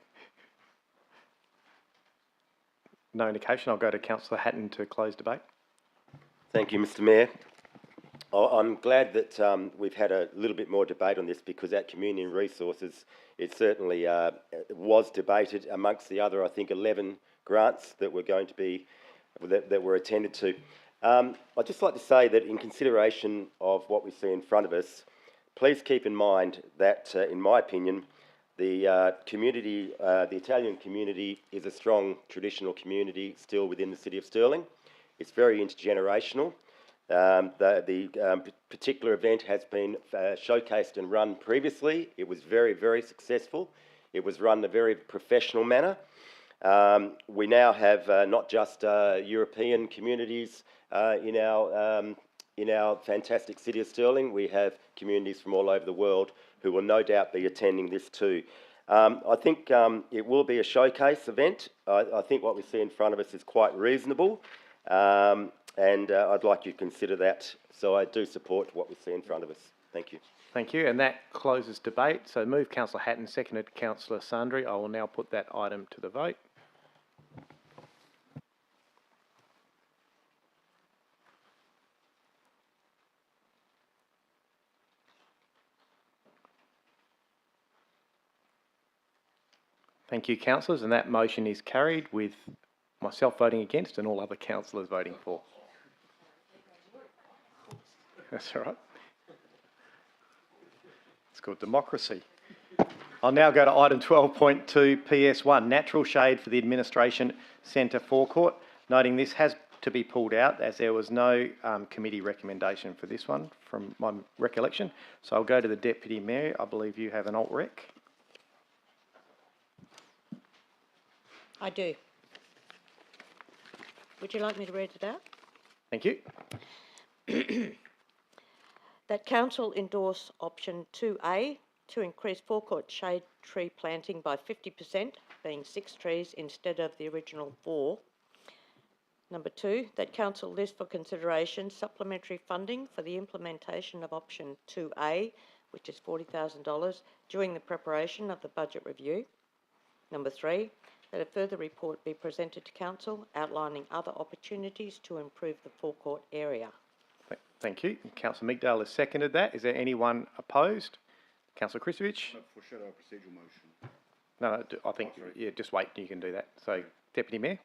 S1: no indication, I'll go to Councillor Hatton to close debate.
S4: Thank you, Mr Mayor. I'm glad that we've had a little bit more debate on this, because at Community and Resources it certainly was debated amongst the other, I think, 11 grants that were going to be, that were attended to. I'd just like to say that in consideration of what we see in front of us, please keep in mind that, in my opinion, the community, the Italian community, is a strong traditional community still within the City of Stirling. It's very intergenerational. The particular event has been showcased and run previously. It was very, very successful. It was run in a very professional manner. We now have not just European communities in our fantastic City of Stirling. We have communities from all over the world who will no doubt be attending this too. I think it will be a showcase event. I think what we see in front of us is quite reasonable. And I'd like you to consider that. So I do support what we see in front of us. Thank you.
S1: Thank you, and that closes debate. So move Councillor Hatton, seconded Councillor Sundry. I will now put that item to the vote. Thank you, councillors, and that motion is carried with myself voting against and all other councillors voting for. That's all right. It's called democracy. I'll now go to item 12.2 PS1, natural shade for the Administration Centre forecourt. Noting this has to be pulled out as there was no committee recommendation for this one from my recollection. So I'll go to the Deputy Mayor. I believe you have an alt rec.
S2: I do. Would you like me to read it out?
S1: Thank you.
S2: That Council endorse option 2A to increase forecourt shade tree planting by 50%, being 6 trees instead of the original 4. Number 2, that Council list for consideration supplementary funding for the implementation of option 2A, which is $40,000, during the preparation of the budget review. Number 3, that a further report be presented to Council outlining other opportunities to improve the forecourt area.
S1: Thank you. Councillor Meekdale has seconded that. Is there anyone opposed? Councillor Kristovich?
S13: Foreshadow a procedural motion.
S1: No, I think, yeah, just wait, you can do that. So, Deputy Mayor?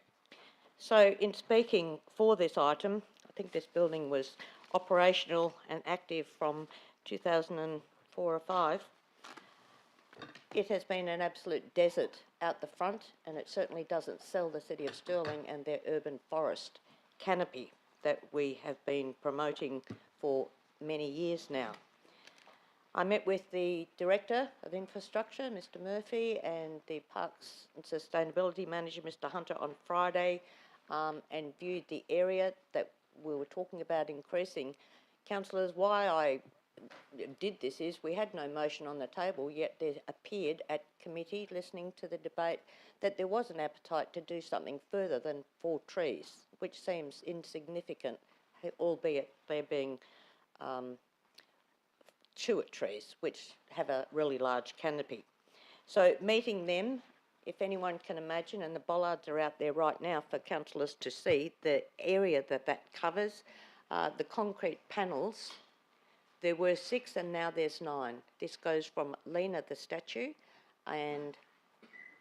S2: So, in speaking for this item, I think this building was operational and active from 2004 or 5. It has been an absolute desert out the front, and it certainly doesn't sell the City of Stirling and their urban forest canopy that we have been promoting for many years now. I met with the Director of Infrastructure, Mr Murphy, and the Parks and Sustainability Manager, Mr Hunter, on Friday and viewed the area that we were talking about increasing. Councillors, why I did this is we had no motion on the table, yet there appeared at committee, listening to the debate, that there was an appetite to do something further than 4 trees, which seems insignificant, albeit they're being chewet trees, which have a really large canopy. So meeting them, if anyone can imagine, and the bollards are out there right now for councillors to see, the area that covers, the concrete panels, there were 6 and now there's 9. This goes from Lena the statue and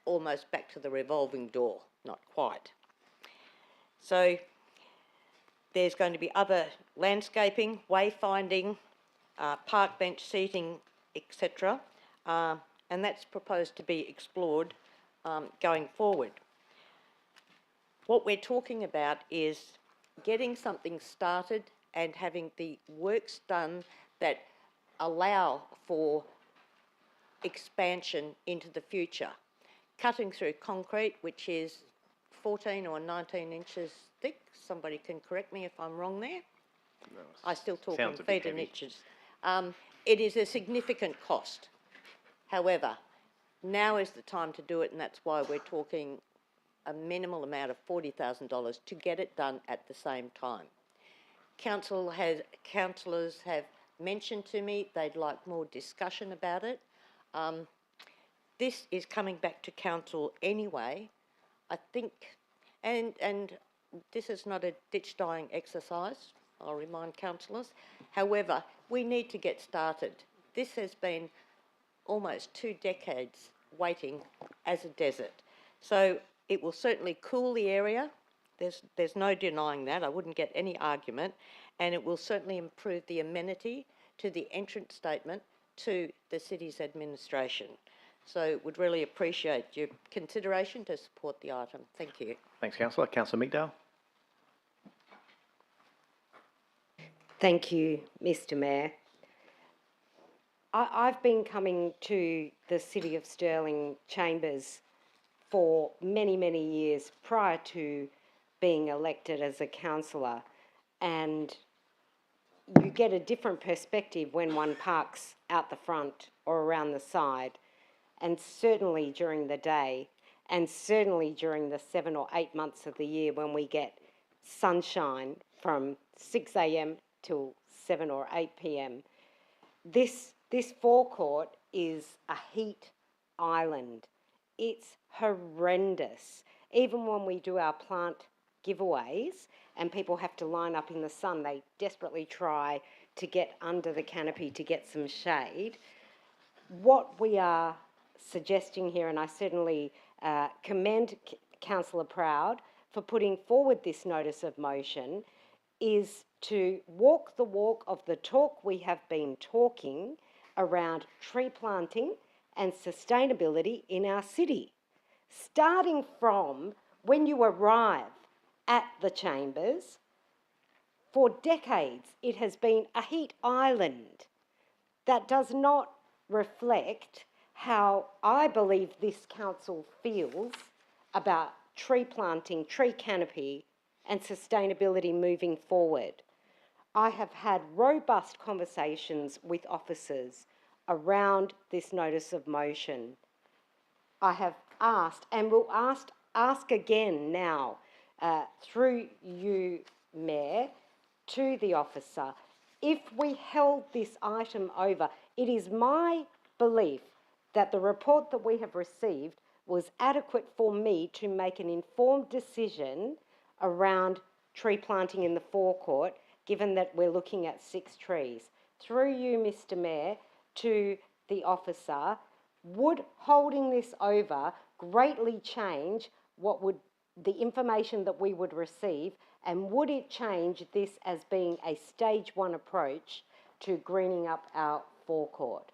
S2: almost back to the revolving door, not quite. So there's going to be other landscaping, wayfinding, park bench seating, etc. And that's proposed to be explored going forward. What we're talking about is getting something started and having the works done that allow for expansion into the future. Cutting through concrete, which is 14 or 19 inches thick. Somebody can correct me if I'm wrong there. No, I still talk in feet and inches. It is a significant cost. However, now is the time to do it, and that's why we're talking a minimal amount of $40,000 to get it done at the same time. Councillors have mentioned to me they'd like more discussion about it. This is coming back to council anyway. I think And this is not a ditch dyeing exercise, I'll remind councillors. However, we need to get started. This has been almost 2 decades waiting as a desert. So it will certainly cool the area. There's no denying that. I wouldn't get any argument. And it will certainly improve the amenity to the entrance statement to the city's administration. So would really appreciate your consideration to support the item. Thank you.
S1: Thanks, Councillor. Councillor Meekdale.
S5: Thank you, Mr. Mayor. I've been coming to the City of Stirling chambers for many, many years prior to being elected as a councillor, and you get a different perspective when one parks out the front or around the side, and certainly during the day, and certainly during the 7 or 8 months of the year when we get sunshine from 6 a.m. till 7 or 8 p.m. This forecourt is a heat island. It's horrendous. Even when we do our plant giveaways and people have to line up in the sun, they desperately try to get under the canopy to get some shade. What we are suggesting here, and I certainly commend Councillor Proud for putting forward this notice of motion, is to walk the walk of the talk we have been talking around tree planting and sustainability in our city. Starting from when you arrive at the chambers, for decades it has been a heat island. That does not reflect how I believe this council feels about tree planting, tree canopy and sustainability moving forward. I have had robust conversations with officers around this notice of motion. I have asked, and will ask again now, through you, Mayor, to the officer, if we held this item over, it is my belief that the report that we have received was adequate for me to make an informed decision around tree planting in the forecourt, given that we're looking at 6 trees. Through you, Mr. Mayor, to the officer, would holding this over greatly change what would the information that we would receive, and would it change this as being a stage 1 approach to greening up our forecourt?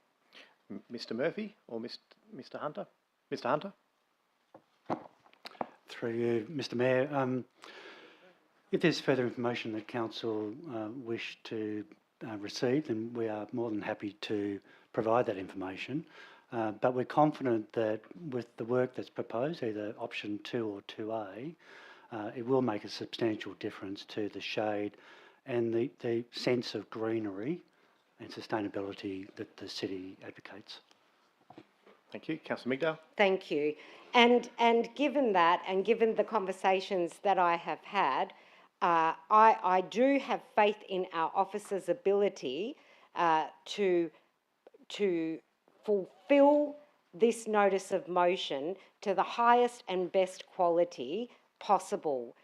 S1: Mr. Murphy or Mr. Hunter? Mr. Hunter?
S14: Through you, Mr. Mayor, if there's further information that Council wish to receive, then we are more than happy to provide that information. But we're confident that with the work that's proposed, either option 2 or 2A, it will make a substantial difference to the shade and the sense of greenery and sustainability that the city advocates.
S1: Thank you. Councillor Meekdale.
S5: Thank you. And given that, and given the conversations that I have had, I do have faith in our officers' ability to fulfil this notice of motion to the highest and best quality possible.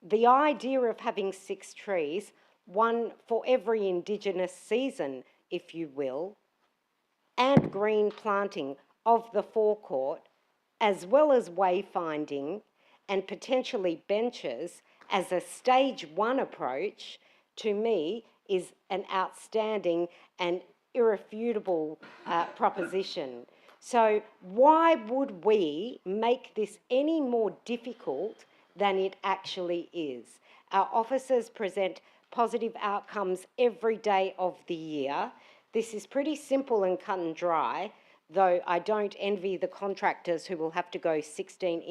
S5: The idea of having 6 trees, one for every Indigenous season, if you will, and green planting of the forecourt, as well as wayfinding and potentially benches as a stage 1 approach, to me is an outstanding and irrefutable proposition. So why would we make this any more difficult than it actually is? Our officers present positive outcomes every day of the year. This is pretty simple and cut and dry, though I don't envy the contractors who will have to go 16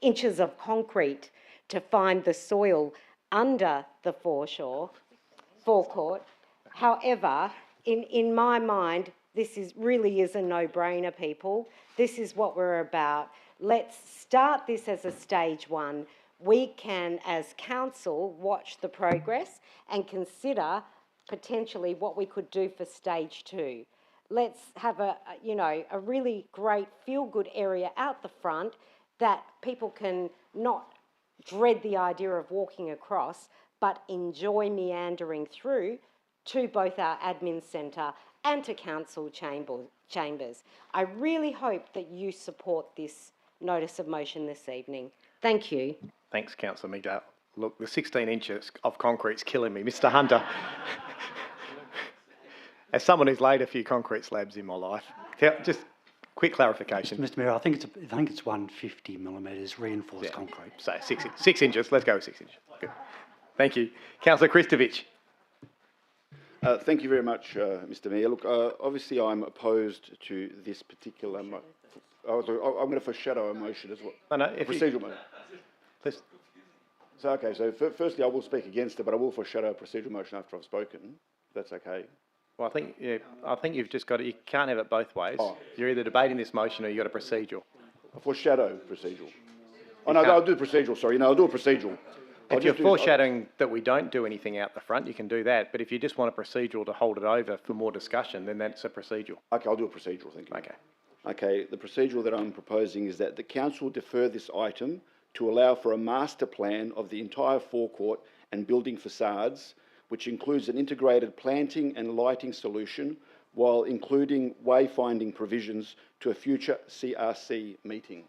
S5: inches of concrete to find the soil under the forecourt. However, in my mind, this really is a no-brainer, people. This is what we're about. Let's start this as a stage 1. We can, as council, watch the progress and consider potentially what we could do for stage 2. Let's have a really great feel-good area out the front. that people can not dread the idea of walking across, but enjoy meandering through to both our admin centre and to council chambers. I really hope that you support this notice of motion this evening. Thank you.
S1: Thanks, Councillor Migdale. Look, the 16 inches of concrete's killing me. Mr Hunter, as someone who's laid a few concrete slabs in my life, just quick clarification.
S14: Mr Mayor, I think it's 150 millimetres reinforced concrete.
S1: So 6 inches, let's go with 6 inches. Good. Thank you. Councillor Kristovich.
S13: Thank you very much, Mr Mayor. Look, obviously I'm opposed to this particular... I'm going to foreshadow a motion as well.
S1: No,
S13: procedural motion. So, okay, so firstly I will speak against it, but I will foreshadow a procedural motion after I've spoken. If that's okay.
S1: Well, I think you've just got it. You can't have it both ways. Oh. You're either debating this motion or you've got a procedural.
S13: A foreshadow procedural. Oh, no, I'll do procedural, sorry. No, I'll do a procedural.
S1: If you're foreshadowing that we don't do anything out the front, you can do that. But if you just want a procedural to hold it over for more discussion, then that's a procedural.
S13: Okay, I'll do a procedural, thank you.
S1: Okay.
S13: Okay, the procedural that I'm proposing is that the council defer this item to allow for a master plan of the entire forecourt and building facades, which includes an integrated planting and lighting solution, while including wayfinding provisions to a future CRC meeting.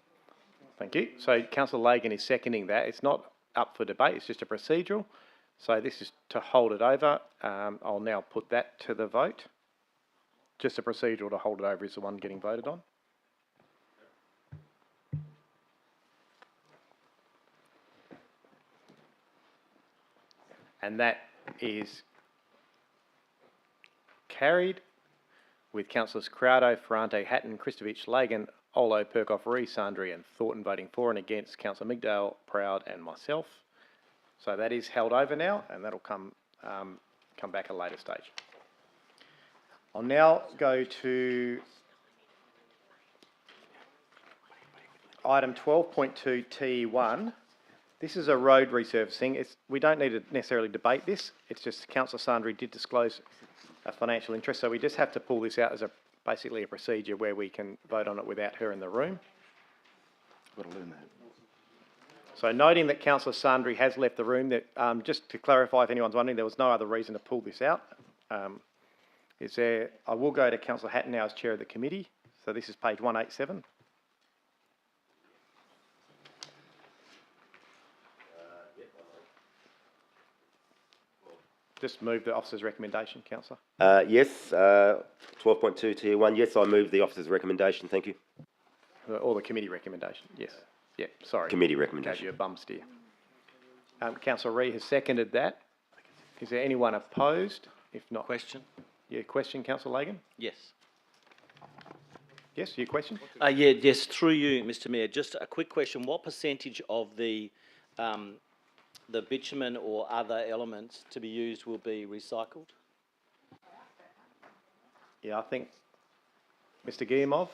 S1: Thank you. So Councillor Lagan is seconding that. It's not up for debate, it's just a procedural. So this is to hold it over. I'll now put that to the vote. Just a procedural to hold it over is the one getting voted on. And that is carried with Councillors Crowdo, Ferrante, Hatton, Kristovich, Lagan, Olo, Perkoff, Rees, Sandri and Thornton voting for and against, Councillor Migdale, Proud and myself. So that is held over now and that'll come back at a later stage. I'll now go to item 12.2 T1. This is a road resurfacing. We don't need to necessarily debate this. It's just Councillor Sandri did disclose a financial interest, so we just have to pull this out as basically a procedure where we can vote on it without her in the room.
S13: I've got to learn that.
S1: So noting that Councillor Sandri has left the room, that just to clarify if anyone's wondering, there was no other reason to pull this out. I will go to Councillor Hatton now as chair of the committee. So this is page 187. Just move the officer's recommendation, Councillor.
S4: Yes, 12.2 Tier 1. Yes, I move the officer's recommendation. Thank you.
S1: Or the committee recommendation. Yes. Yeah, sorry.
S4: Committee recommendation.
S1: Gave you a bum steer. Councillor Ree has seconded that. Is there anyone opposed? If not...
S3: Question?
S1: Yeah, question, Councillor Lagan?
S3: Yes.
S1: Yes, your question?
S3: Yes, through you, Mr Mayor. Just a quick question. What percentage of the bitumen or other elements to be used will be recycled?
S1: Yeah, I think Mr Guillemov,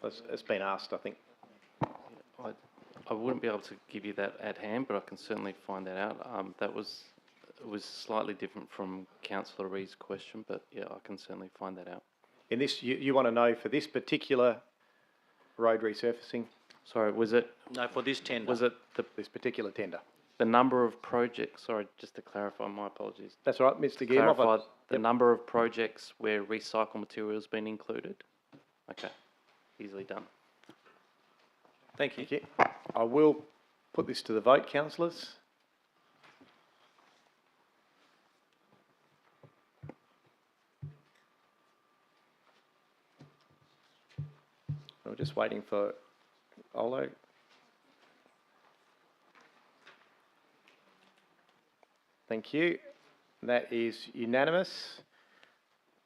S1: it's been asked, I think.
S10: I wouldn't be able to give you that at hand, but I can certainly find that out. It was slightly different from Councillor Ree's question, but yeah, I can certainly find that out.
S1: In this, you want to know for this particular road resurfacing?
S10: Sorry, was it?
S3: No, for this tender.
S10: Was it
S1: this particular tender?
S10: The number of projects, sorry, just to clarify, my apologies.
S1: That's all right, Mr Guillemov.
S10: Clarify the number of projects where recycled material has been included. Okay, easily done.
S1: Thank you. I will put this to the vote, councillors. We're just waiting for Olo. Thank you. That is unanimous.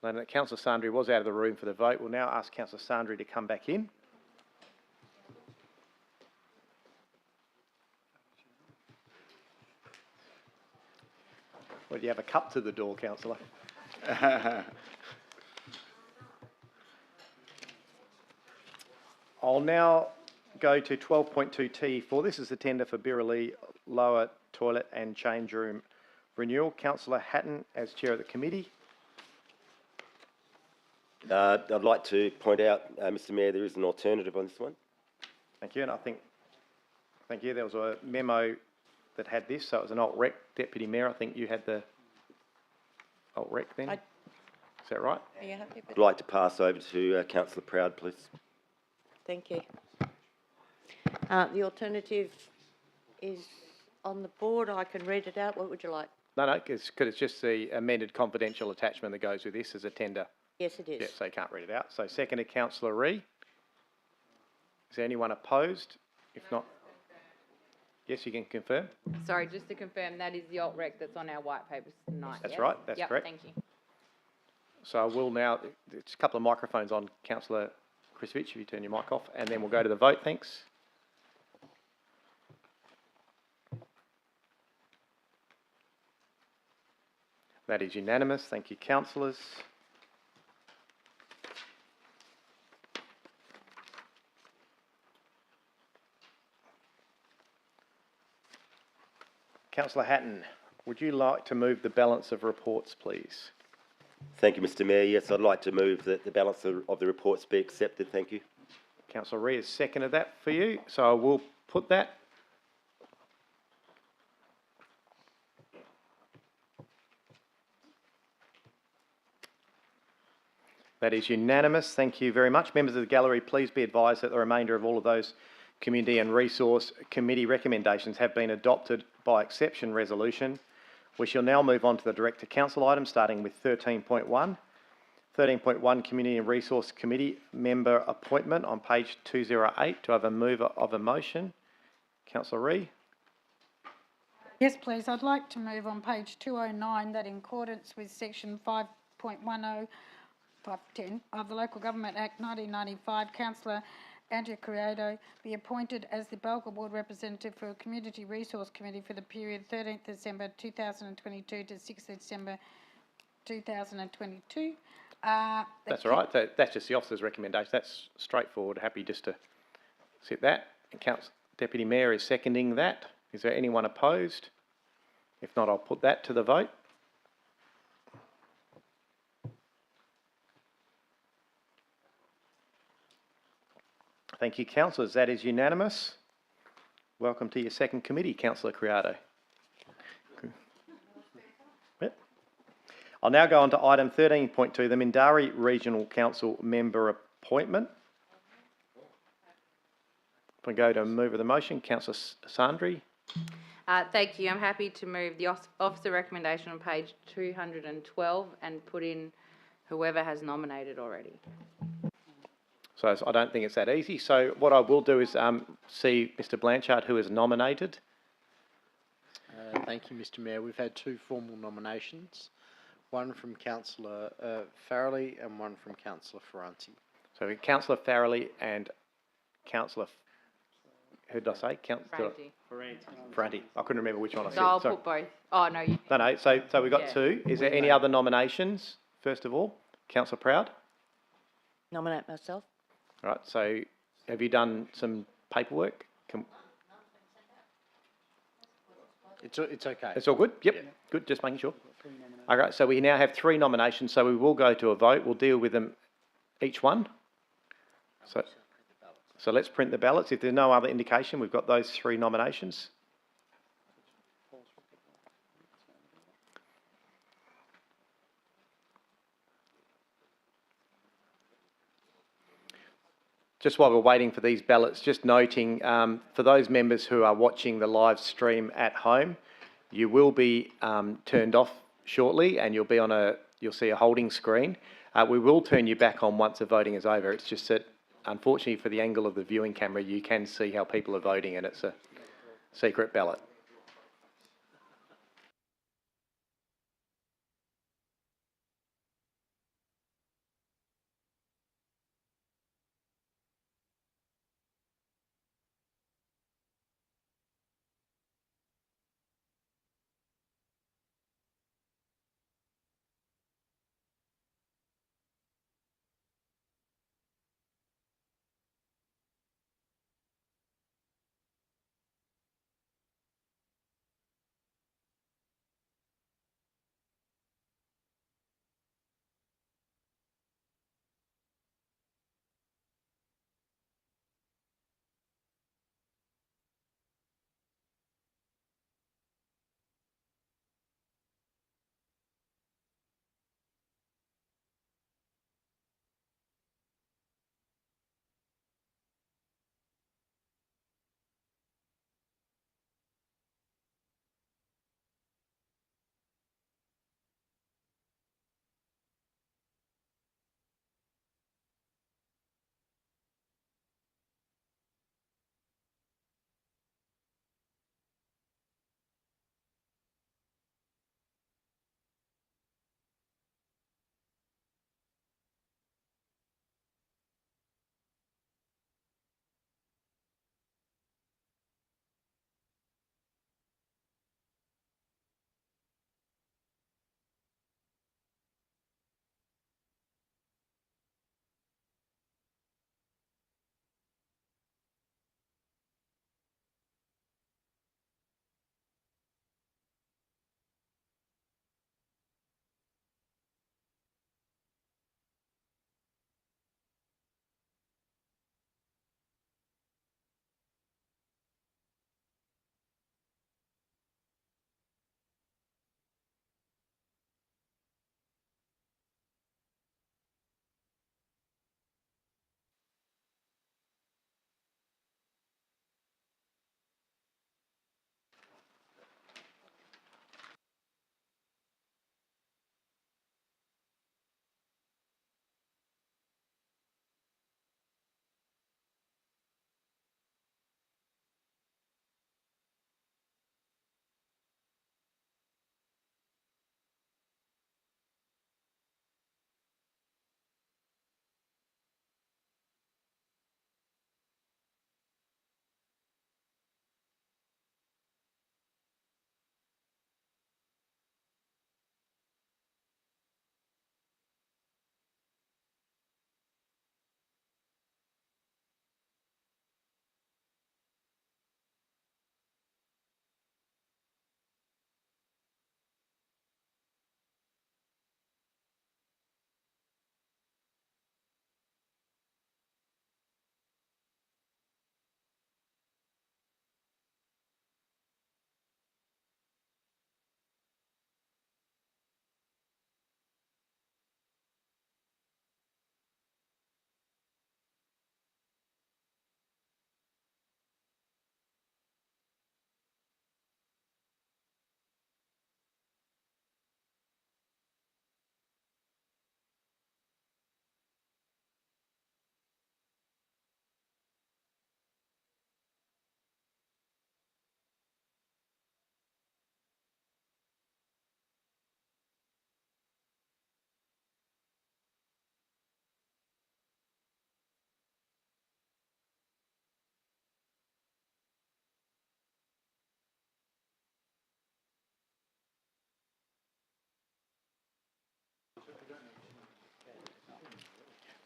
S1: Councillor Sandri was out of the room for the vote. We'll now ask Councillor Sandri to come back in. Well, do you have a cup to the door, Councillor? I'll now go to 12.2 T4. This is the tender for Birralea Lower Toilet and Change Room Renewal. Councillor Hatton as chair of the committee.
S4: I'd like to point out, Mr Mayor, there is an alternative on this one.
S1: Thank you, and thank you, there was a memo that had this, so it was an alt-rec. Deputy Mayor, I think you had the alt-rec then? Is that right?
S2: Are you happy with
S4: I'd like to pass over to Councillor Proud, please.
S2: Thank you. The alternative is on the board. I can read it out. What would you like?
S1: No, because it's just the amended confidential attachment that goes with this as a tender.
S2: Yes, it is.
S1: Yeah, so you can't read it out. So seconded, Councillor Ree. Is there anyone opposed? If not, yes, you can confirm.
S7: Sorry, just to confirm, that is the alt-rec that's on our white papers tonight.
S1: That's
S7: yes?
S1: right, that's
S7: Yep,
S1: correct.
S7: Thank you.
S1: So I will now, it's a couple of microphones on, Councillor Krisovich, if you turn your mic off, and then we'll go to the vote, thanks. That is unanimous. Thank you, councillors. Councillor Hatton, would you like to move the balance of reports, please?
S4: Thank you, Mr Mayor. Yes, I'd like to move that the balance of the reports be accepted. Thank you.
S1: Councillor Ree has seconded that for you, so I will put that. That is unanimous. Thank you very much. Members of the gallery, please be advised that the remainder of all of those Community and Resource Committee recommendations have been adopted by exception resolution. We shall now move on to the Director Council items, starting with 13.1. 13.1 Community and Resource Committee member appointment on page 208. Do I have a mover of a motion? Councillor Ree.
S6: Yes, please. I'd like to move on page 209 that in accordance with section 5.10 510 of the Local Government Act 1995, Councillor Andrea Criado be appointed as the Bulga Ward representative for a Community Resource Committee for the period 13th December 2022 to 6th December 2022.
S1: That's all right. That's just the officer's recommendation. That's straightforward. Happy just to sit that. And Deputy Mayor is seconding that. Is there anyone opposed? If not, I'll put that to the vote. Thank you, councillors. That is unanimous. Welcome to your second committee, Councillor Criado. Yep. I'll now go on to item 13.2, the Mindarie Regional Council member appointment. If we go to move of the motion, Councillor Sandri.
S7: Thank you. I'm happy to move the officer recommendation on page 212 and put in whoever has nominated already.
S1: So I don't think it's that easy. So what I will do is see Mr Blanchard, who is nominated.
S15: Thank you, Mr Mayor. We've had two formal nominations, one from Councillor Farrelly and one from Councillor Ferranti.
S1: So Councillor Farrelly and Councillor, who did I say? Councillor Ferranti. I couldn't remember which one I said.
S7: So I'll put both. Oh, no.
S1: No. So we've got two. Is there any other nominations, first of all? Councillor Proud?
S2: Nominate myself.
S1: All right, so have you done some paperwork?
S15: It's okay.
S1: It's all good? Yep, yeah. Good, just making sure. Okay, so we now have three nominations, so we will go to a vote. We'll deal with them each one. So let's print the ballots. If there's no other indication, we've got those three nominations. Just while we're waiting for these ballots, just noting for those members who are watching the live stream at home, you will be turned off shortly, and you'll see a holding screen. We will turn you back on once the voting is over. It's just that, unfortunately, for the angle of the viewing camera, you can see how people are voting, and it's a secret ballot.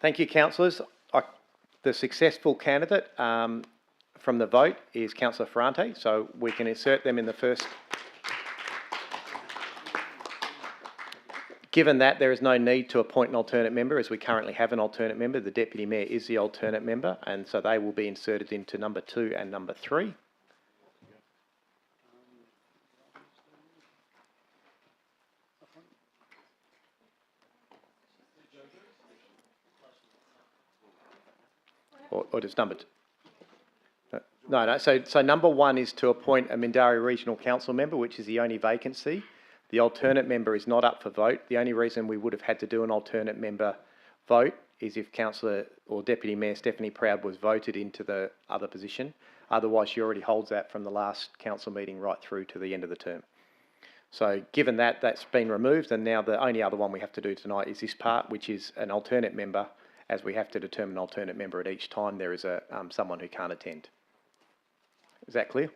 S1: Thank you, councillors. The successful candidate from the vote is Councillor Ferrante, so we can insert them in the first. Given that there is no need to appoint an alternate member, as we currently have an alternate member, the Deputy Mayor is the alternate member, and so they will be inserted into number 2 and number 3. Or just number 2? No. So number 1 is to appoint a Mindarie Regional Council member, which is the only vacancy. The alternate member is not up for vote. The only reason we would have had to do an alternate member vote is if Councillor or Deputy Mayor Stephanie Proud was voted into the other position. Otherwise, she already holds that from the last council meeting right through to the end of the term. So given that that's been removed, and now the only other one we have to do tonight is this part, which is an alternate member, as we have to determine an alternate member at each time there is someone who can't attend. Is that clear?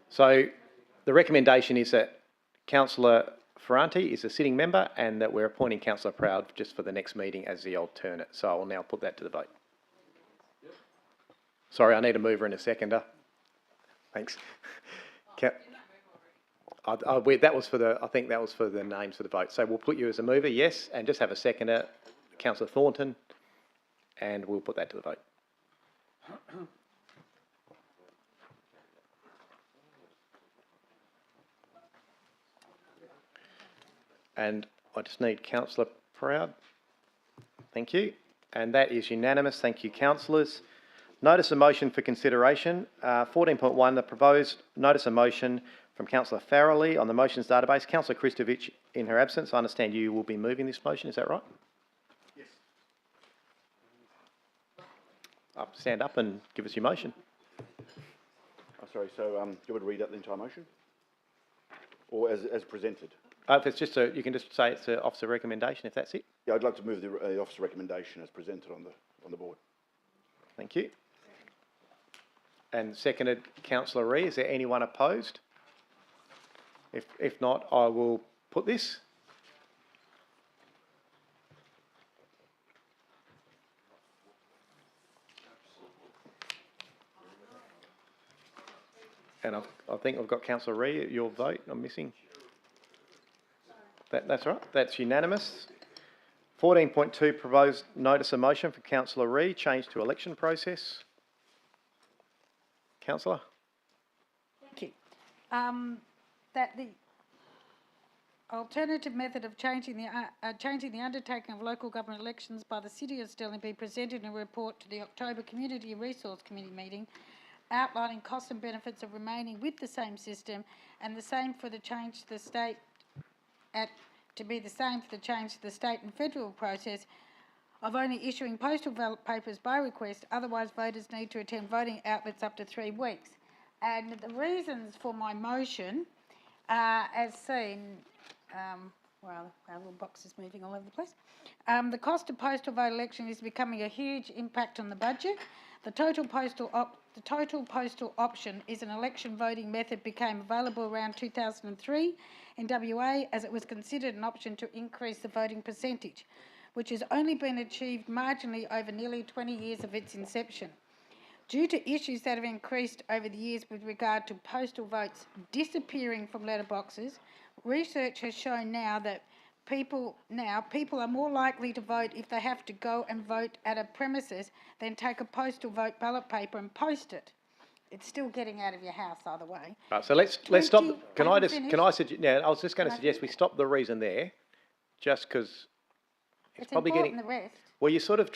S1: So the recommendation is that Councillor Ferrante is a sitting member and that we're appointing Councillor Proud just for the next meeting as the alternate. So I will now put that to the vote. Sorry, I need a mover and a seconder. Thanks. That was for the, I think that was for the names for the vote. So we'll put you as a mover, yes, and just have a seconder, Councillor Thornton, and we'll put that to the vote. And I just need Councillor Proud. Thank you. And that is unanimous. Thank you, councillors. Notice of motion for consideration. 14.1, the proposed notice of motion from Councillor Farrelly on the motions database. Councillor Kristovich, in her absence, I understand you will be moving this motion, is that right? Yes. Stand up and give us your motion.
S13: Oh, sorry, so do you want to read out the entire motion? Or as presented?
S1: If it's just you can just say it's an officer recommendation, if that's it.
S13: Yeah, I'd like to move the officer recommendation as presented on the board.
S1: Thank you. And seconded, Councillor Ree. Is there anyone opposed? If not, I will put this. And I think I've got Councillor Ree, your vote. I'm missing. That's right. That's unanimous. 14.2, proposed notice of motion for Councillor Ree, change to election process. Councillor?
S6: Thank you. That the alternative method of changing the undertaking of local government elections by the City of Stirling be presented in a report to the October Community Resource Committee meeting, outlining costs and benefits of remaining with the same system, and the same for the change to the state to be the same for the change to the state and federal process of only issuing postal ballot papers by request. Otherwise, voters need to attend voting outlets up to 3 weeks. And the reasons for my motion, as seen, well, our little box is moving all over the place. The cost of postal vote election is becoming a huge impact on the budget. The total postal option is an election voting method became available around 2003 in WA, as it was considered an option to increase the voting percentage, which has only been achieved marginally over nearly 20 years of its inception. Due to issues that have increased over the years with regard to postal votes disappearing from letterboxes, research has shown now that people are more likely to vote if they have to go and vote at a premises than take a postal vote ballot paper and post it. It's still getting out of your house either way.
S1: Right, so let's stop. Can I suggest? Yeah, I was just going to suggest we stop the reason there, just because it's probably getting.
S6: The rest.
S1: Well, you're sort of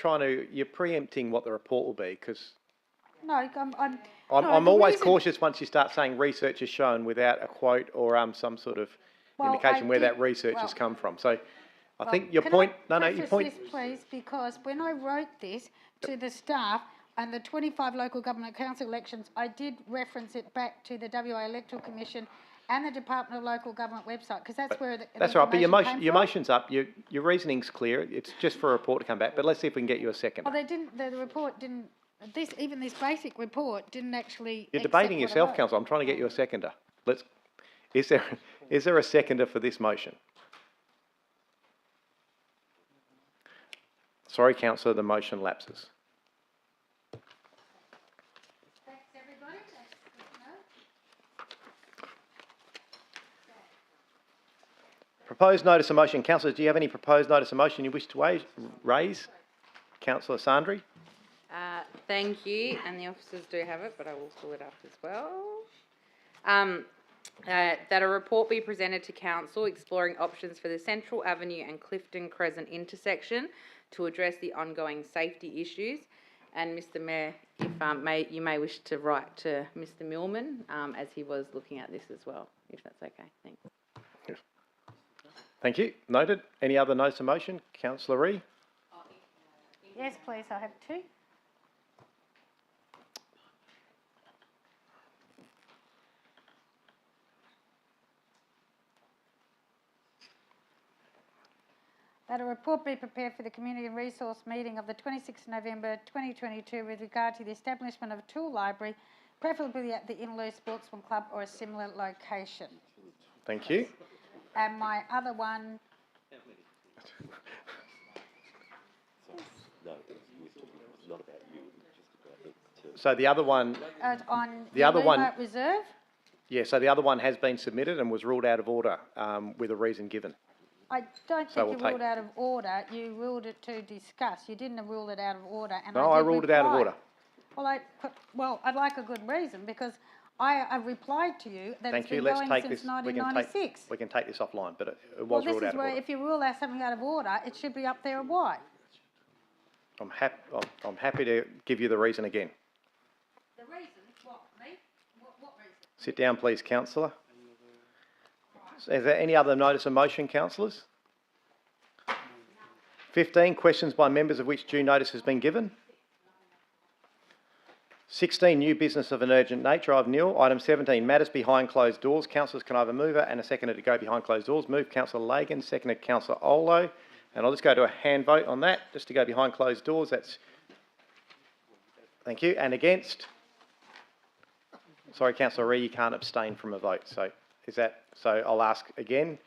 S1: you're preempting what the report will be, because.
S6: No,
S1: I'm always cautious once you start saying research has shown without a quote or some sort of indication where that research has come from. So I think your point. Your point.
S6: This, please, because when I wrote this to the staff and the 25 local government council elections, I did reference it back to the WA Electoral Commission and the Department of Local Government website, because that's where
S1: that's right. But your motion's up. Your reasoning's clear. It's just for a report to come back. But let's see if we can get you a second.
S6: Well, they didn't. The report didn't. Even this basic report didn't actually.
S1: You're debating yourself, Councillor. I'm trying to get you a seconder. Is there a seconder for this motion? Sorry, councillor, the motion lapses.
S6: Thanks, everybody. That's good to know.
S1: Proposed notice of motion. Councillors, do you have any proposed notice of motion you wish to raise? Councillor Sandri?
S7: Thank you, and the officers do have it, but I will pull it up as well. That a report be presented to council exploring options for the Central Avenue and Clifton Crescent intersection to address the ongoing safety issues. And Mr. Mayor, if you may wish to write to Mr. Millman as he was looking at this as well, if that's okay. Thanks.
S1: Yes. Thank you. Noted. Any other notice of motion? Councillor Ree?
S6: Yes, please, I have two. That a report be prepared for the Community and Resource meeting of the 26th November 2022 with regard to the establishment of a tool library, preferably at the Inaloo Sportsman Club or a similar location.
S1: Thank you.
S6: And my other one...
S4: No, it's not about you. It's just about
S1: So the other one...
S6: on
S1: the other one...
S6: Reserve?
S1: Yeah, so the other one has been submitted and was ruled out of order with a reason given.
S6: I don't
S1: So
S6: think
S1: we'll
S6: you ruled out of order. You ruled it to discuss. You didn't rule it out of order. And
S1: No, I ruled it out of order.
S6: Well, I'd like a good reason because I replied to you that
S1: Thank
S6: it's
S1: you.
S6: been
S1: Let's
S6: going
S1: take
S6: since
S1: this.
S6: 1996.
S1: We can take this offline, but it
S6: Well,
S1: was
S6: this
S1: ruled out
S6: is
S1: of
S6: where
S1: order.
S6: if you rule out something out of order, it should be up there and why.
S1: I'm happy to give you the reason again.
S6: The reason? What, me? What reason?
S1: Sit down, please, councillor. Is there any other notice of motion, councillors? 15, questions by members of which due notice has been given. 16, new business of an urgent nature. I've nil. Item 17, matters behind closed doors. Councillors can I have a mover and a seconder to go behind closed doors. Move Councillor Lagan, seconded Councillor Olo. And I'll just go to a hand vote on that, just to go behind closed doors. That's... Thank you. And against? Sorry, Councillor Ree, you can't abstain from a vote. So is that... So I'll ask again.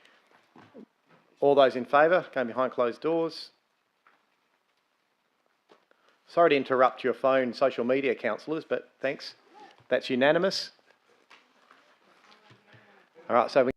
S1: All those in favour, going behind closed doors. Sorry to interrupt your phone social media, councillors, but thanks. That's unanimous. All right, so we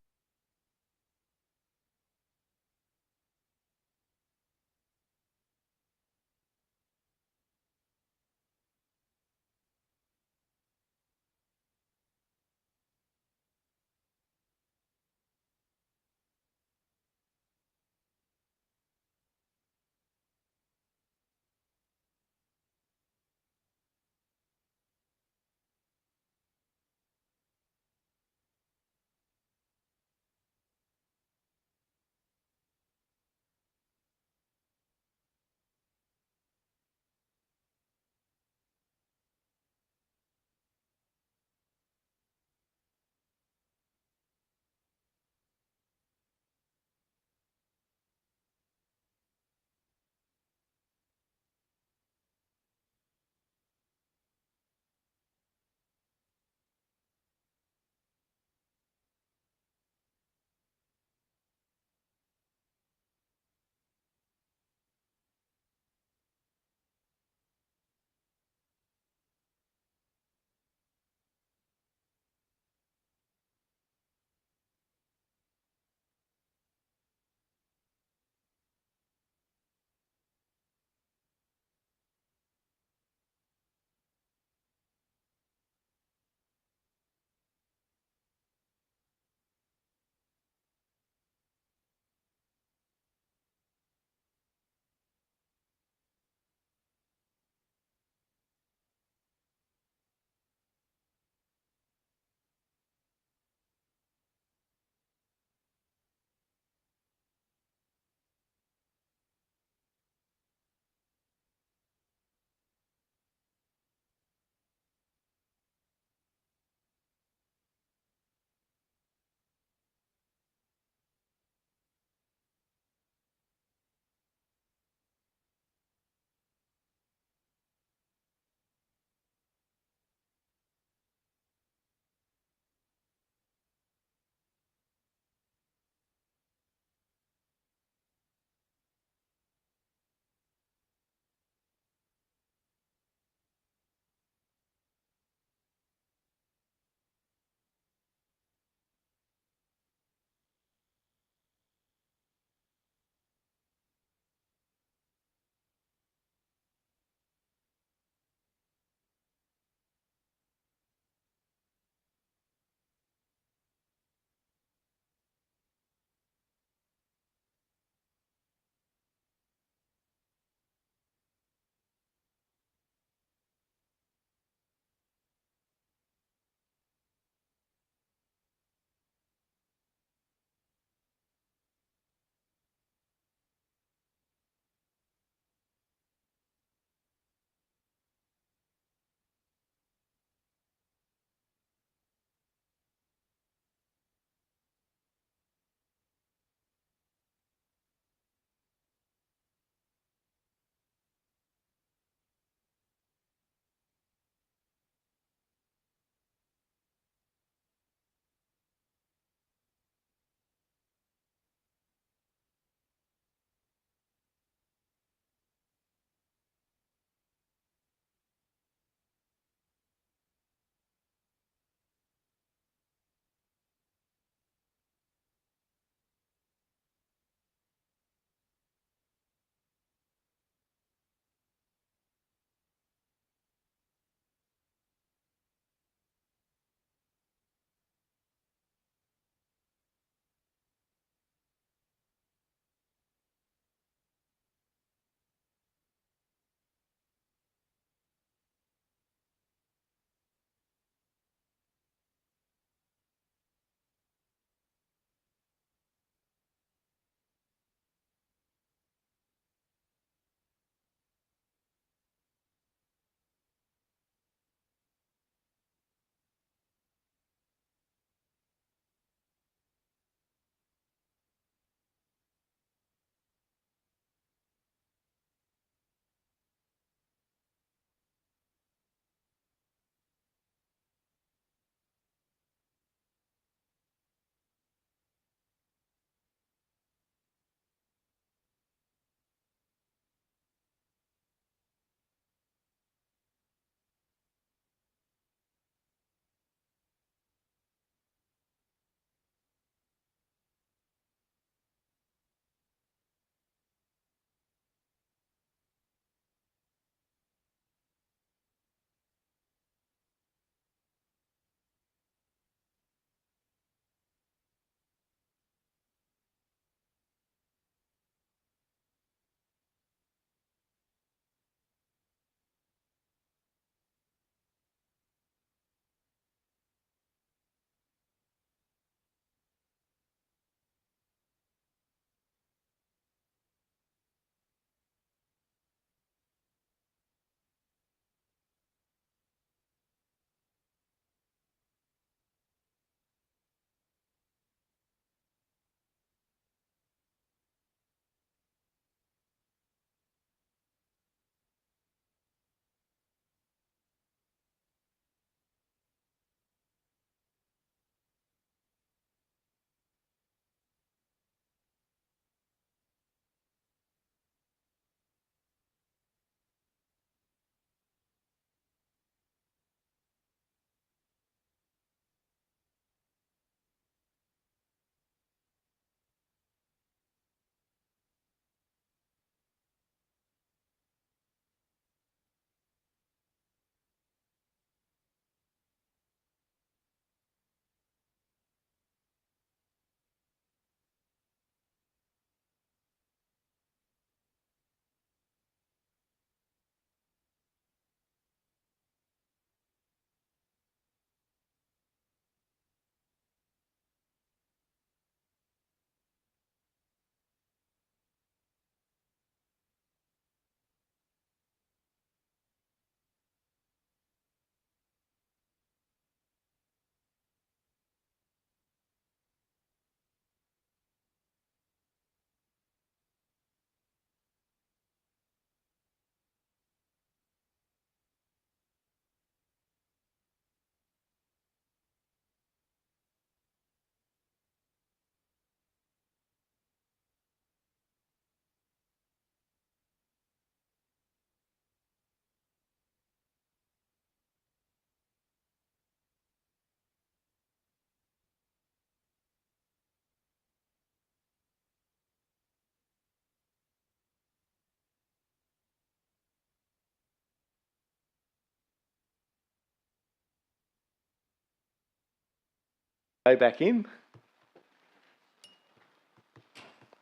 S1: Go back in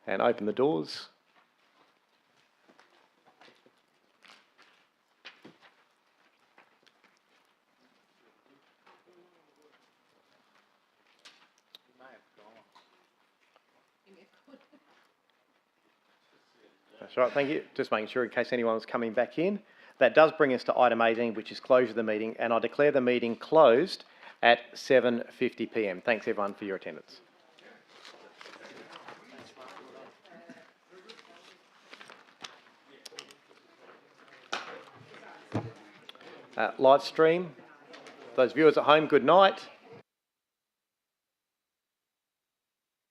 S1: and open the doors. That's right, thank you. Just making sure in case anyone was coming back in. That does bring us to item 18, which is closure of the meeting, and I declare the meeting closed at 7:50 p.m. Thanks everyone for your attendance. Live stream, those viewers at home, good night.